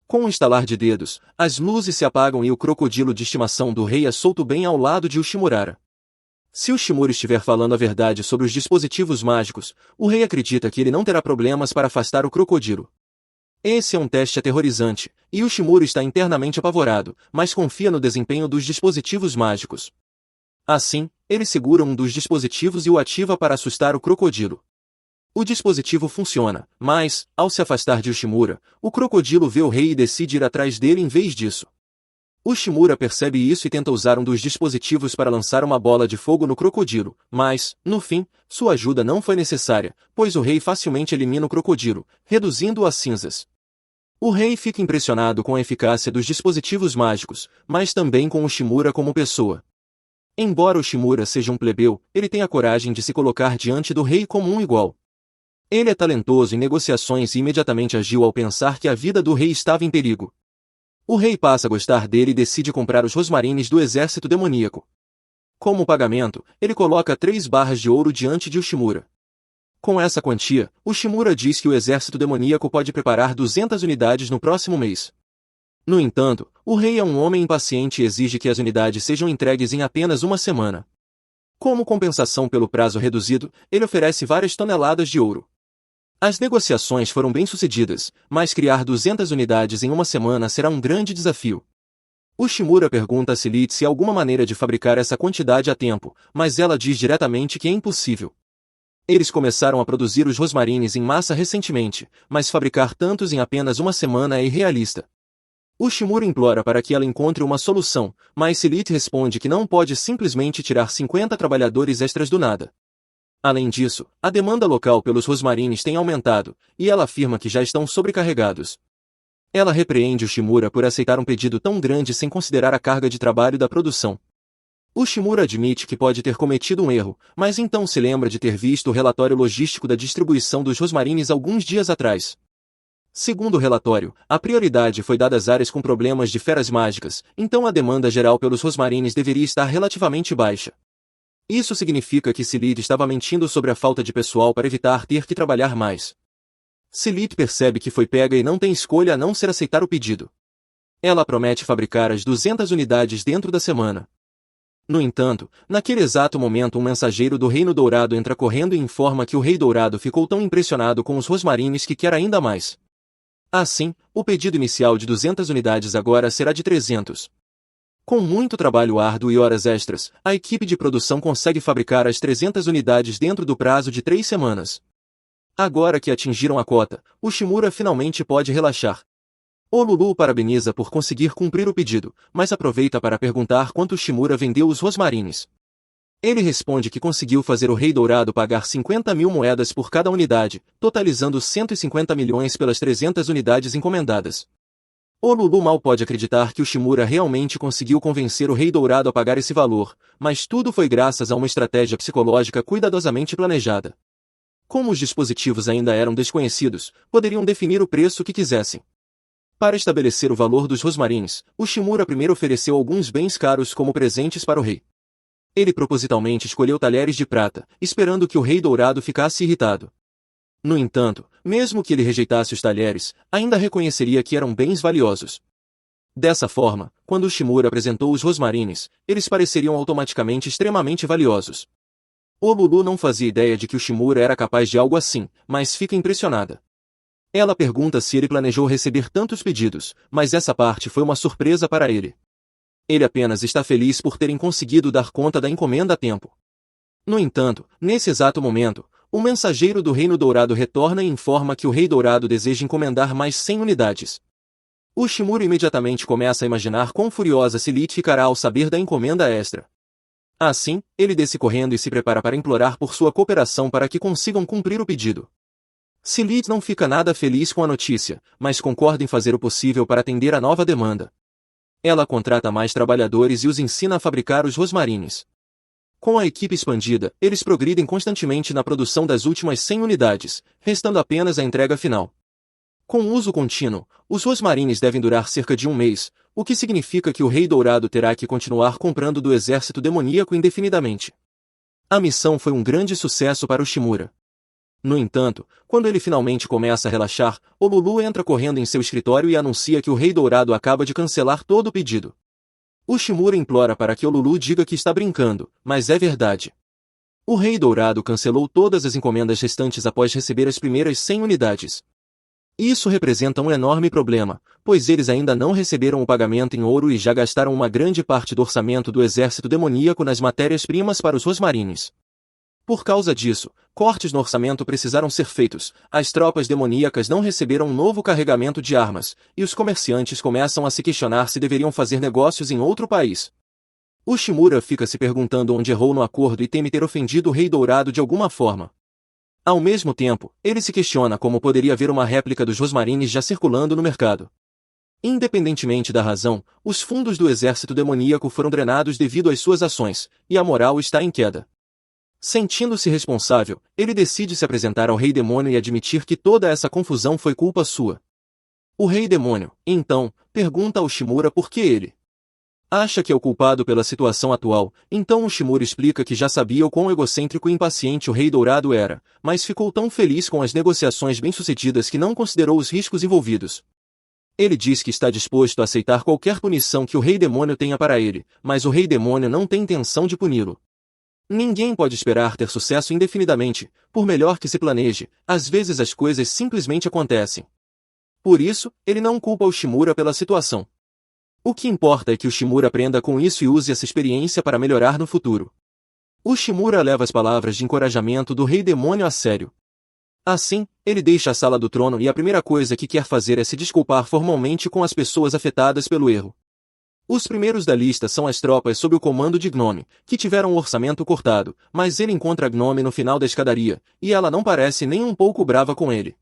A: Com um estalar de dedos, as luzes se apagam e o crocodilo de estimação do rei é solto bem ao lado de Ushimurara. Se o Shimura estiver falando a verdade sobre os dispositivos mágicos, o rei acredita que ele não terá problemas para afastar o crocodilo. Esse é um teste aterrorizante, e o Shimura está internamente apavorado, mas confia no desempenho dos dispositivos mágicos. Assim, ele segura um dos dispositivos e o ativa para assustar o crocodilo. O dispositivo funciona, mas, ao se afastar de Ushimura, o crocodilo vê o rei e decide ir atrás dele em vez disso. Ushimura percebe isso e tenta usar um dos dispositivos para lançar uma bola de fogo no crocodilo, mas, no fim, sua ajuda não foi necessária, pois o rei facilmente elimina o crocodilo, reduzindo-o a cinzas. O rei fica impressionado com a eficácia dos dispositivos mágicos, mas também com Ushimura como pessoa. Embora Ushimura seja um plebeu, ele tem a coragem de se colocar diante do rei como um igual. Ele é talentoso em negociações e imediatamente agiu ao pensar que a vida do rei estava em perigo. O rei passa a gostar dele e decide comprar os rosmarines do exército demoníaco. Como pagamento, ele coloca 3 barras de ouro diante de Ushimura. Com essa quantia, Ushimura diz que o exército demoníaco pode preparar 200 unidades no próximo mês. No entanto, o rei é um homem impaciente e exige que as unidades sejam entregues em apenas uma semana. Como compensação pelo prazo reduzido, ele oferece várias toneladas de ouro. As negociações foram bem-sucedidas, mas criar 200 unidades em uma semana será um grande desafio. Ushimura pergunta a Silith se há alguma maneira de fabricar essa quantidade a tempo, mas ela diz diretamente que é impossível. Eles começaram a produzir os rosmarines em massa recentemente, mas fabricar tantos em apenas uma semana é irrealista. Ushimura implora para que ela encontre uma solução, mas Silith responde que não pode simplesmente tirar 50 trabalhadores extras do nada. Além disso, a demanda local pelos rosmarines tem aumentado, e ela afirma que já estão sobrecarregados. Ela repreende Ushimura por aceitar um pedido tão grande sem considerar a carga de trabalho da produção. Ushimura admite que pode ter cometido um erro, mas então se lembra de ter visto o relatório logístico da distribuição dos rosmarines alguns dias atrás. Segundo o relatório, a prioridade foi dada às áreas com problemas de feras mágicas, então a demanda geral pelos rosmarines deveria estar relativamente baixa. Isso significa que Silith estava mentindo sobre a falta de pessoal para evitar ter que trabalhar mais. Silith percebe que foi pega e não tem escolha a não ser aceitar o pedido. Ela promete fabricar as 200 unidades dentro da semana. No entanto, naquele exato momento um mensageiro do Reino Dourado entra correndo e informa que o Rei Dourado ficou tão impressionado com os rosmarines que quer ainda mais. Assim, o pedido inicial de 200 unidades agora será de 300. Com muito trabalho árduo e horas extras, a equipe de produção consegue fabricar as 300 unidades dentro do prazo de 3 semanas. Agora que atingiram a cota, o Shimura finalmente pode relaxar. O Lulu parabeniza por conseguir cumprir o pedido, mas aproveita para perguntar quanto Shimura vendeu os rosmarines. Ele responde que conseguiu fazer o Rei Dourado pagar 50 mil moedas por cada unidade, totalizando 150 milhões pelas 300 unidades encomendadas. O Lulu mal pode acreditar que o Shimura realmente conseguiu convencer o Rei Dourado a pagar esse valor, mas tudo foi graças a uma estratégia psicológica cuidadosamente planejada. Como os dispositivos ainda eram desconhecidos, poderiam definir o preço que quisessem. Para estabelecer o valor dos rosmarins, o Shimura primeiro ofereceu alguns bens caros como presentes para o rei. Ele propositalmente escolheu talheres de prata, esperando que o Rei Dourado ficasse irritado. No entanto, mesmo que ele rejeitasse os talheres, ainda reconheceria que eram bens valiosos. Dessa forma, quando o Shimura apresentou os rosmarines, eles pareceriam automaticamente extremamente valiosos. O Lulu não fazia ideia de que o Shimura era capaz de algo assim, mas fica impressionada. Ela pergunta se ele planejou receber tantos pedidos, mas essa parte foi uma surpresa para ele. Ele apenas está feliz por terem conseguido dar conta da encomenda a tempo. No entanto, nesse exato momento, o mensageiro do Reino Dourado retorna e informa que o Rei Dourado deseja encomendar mais 100 unidades. O Shimura imediatamente começa a imaginar quão furiosa Silith ficará ao saber da encomenda extra. Assim, ele desce correndo e se prepara para implorar por sua cooperação para que consigam cumprir o pedido. Silith não fica nada feliz com a notícia, mas concorda em fazer o possível para atender a nova demanda. Ela contrata mais trabalhadores e os ensina a fabricar os rosmarines. Com a equipe expandida, eles progridem constantemente na produção das últimas 100 unidades, restando apenas a entrega final. Com uso contínuo, os rosmarines devem durar cerca de um mês, o que significa que o Rei Dourado terá que continuar comprando do exército demoníaco indefinidamente. A missão foi um grande sucesso para o Shimura. No entanto, quando ele finalmente começa a relaxar, o Lulu entra correndo em seu escritório e anuncia que o Rei Dourado acaba de cancelar todo o pedido. O Shimura implora para que o Lulu diga que está brincando, mas é verdade. O Rei Dourado cancelou todas as encomendas restantes após receber as primeiras 100 unidades. Isso representa um enorme problema, pois eles ainda não receberam o pagamento em ouro e já gastaram uma grande parte do orçamento do exército demoníaco nas matérias-primas para os rosmarines. Por causa disso, cortes no orçamento precisaram ser feitos, as tropas demoníacas não receberam um novo carregamento de armas, e os comerciantes começam a se questionar se deveriam fazer negócios em outro país. O Shimura fica se perguntando onde errou no acordo e teme ter ofendido o Rei Dourado de alguma forma. Ao mesmo tempo, ele se questiona como poderia haver uma réplica dos rosmarines já circulando no mercado. Independentemente da razão, os fundos do exército demoníaco foram drenados devido às suas ações, e a moral está em queda. Sentindo-se responsável, ele decide se apresentar ao Rei Demônio e admitir que toda essa confusão foi culpa sua. O Rei Demônio, então, pergunta ao Shimura por que ele acha que é o culpado pela situação atual, então o Shimura explica que já sabia o quão egocêntrico e impaciente o Rei Dourado era, mas ficou tão feliz com as negociações bem-sucedidas que não considerou os riscos envolvidos. Ele diz que está disposto a aceitar qualquer punição que o Rei Demônio tenha para ele, mas o Rei Demônio não tem intenção de puni-lo. Ninguém pode esperar ter sucesso indefinidamente, por melhor que se planeje, às vezes as coisas simplesmente acontecem. Por isso, ele não culpa o Shimura pela situação. O que importa é que o Shimura aprenda com isso e use essa experiência para melhorar no futuro. O Shimura leva as palavras de encorajamento do Rei Demônio a sério. Assim, ele deixa a Sala do Trono e a primeira coisa que quer fazer é se desculpar formalmente com as pessoas afetadas pelo erro. Os primeiros da lista são as tropas sob o comando de Gnome, que tiveram o orçamento cortado, mas ele encontra Gnome no final da escadaria, e ela não parece nem um pouco brava com ele.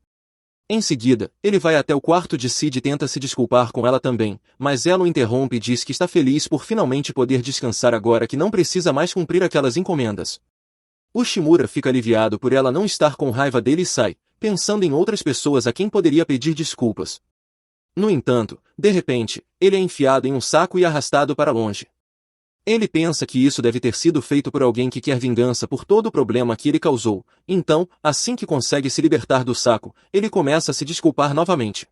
A: Em seguida, ele vai até o quarto de Sid e tenta se desculpar com ela também, mas ela o interrompe e diz que está feliz por finalmente poder descansar agora que não precisa mais cumprir aquelas encomendas. O Shimura fica aliviado por ela não estar com raiva dele e sai, pensando em outras pessoas a quem poderia pedir desculpas. No entanto, de repente, ele é enfiado em um saco e arrastado para longe. Ele pensa que isso deve ter sido feito por alguém que quer vingança por todo o problema que ele causou, então, assim que consegue se libertar do saco, ele começa a se desculpar novamente.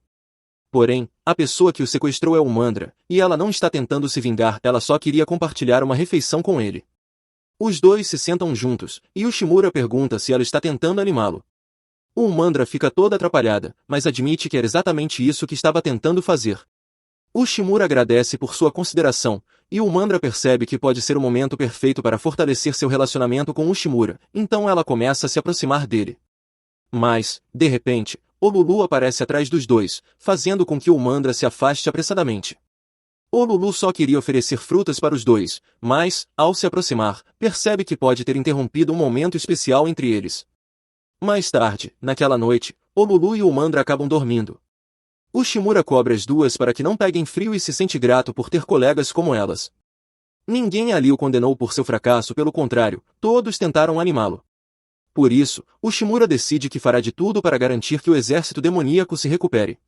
A: Porém, a pessoa que o sequestrou é o Mandra, e ela não está tentando se vingar, ela só queria compartilhar uma refeição com ele. Os dois se sentam juntos, e o Shimura pergunta se ela está tentando animá-lo. O Mandra fica toda atrapalhada, mas admite que era exatamente isso que estava tentando fazer. O Shimura agradece por sua consideração, e o Mandra percebe que pode ser o momento perfeito para fortalecer seu relacionamento com o Shimura, então ela começa a se aproximar dele. Mas, de repente, o Lulu aparece atrás dos dois, fazendo com que o Mandra se afaste apressadamente. O Lulu só queria oferecer frutas para os dois, mas, ao se aproximar, percebe que pode ter interrompido um momento especial entre eles. Mais tarde, naquela noite, o Lulu e o Mandra acabam dormindo. O Shimura cobre as duas para que não peguem frio e se sente grato por ter colegas como elas. Ninguém ali o condenou por seu fracasso, pelo contrário, todos tentaram animá-lo. Por isso, o Shimura decide que fará de tudo para garantir que o exército demoníaco se recupere.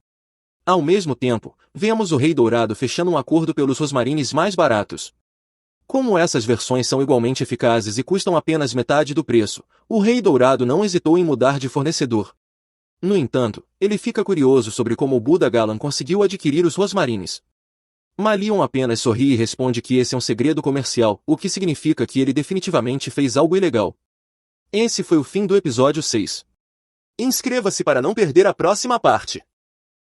A: Ao mesmo tempo, vemos o Rei Dourado fechando um acordo pelos rosmarines mais baratos. Como essas versões são igualmente eficazes e custam apenas metade do preço, o Rei Dourado não hesitou em mudar de fornecedor. No entanto, ele fica curioso sobre como o Buda Galan conseguiu adquirir os rosmarines. Malion apenas sorri e responde que esse é um segredo comercial, o que significa que ele definitivamente fez algo ilegal. Esse foi o fim do episódio 6. Inscreva-se para não perder a próxima parte.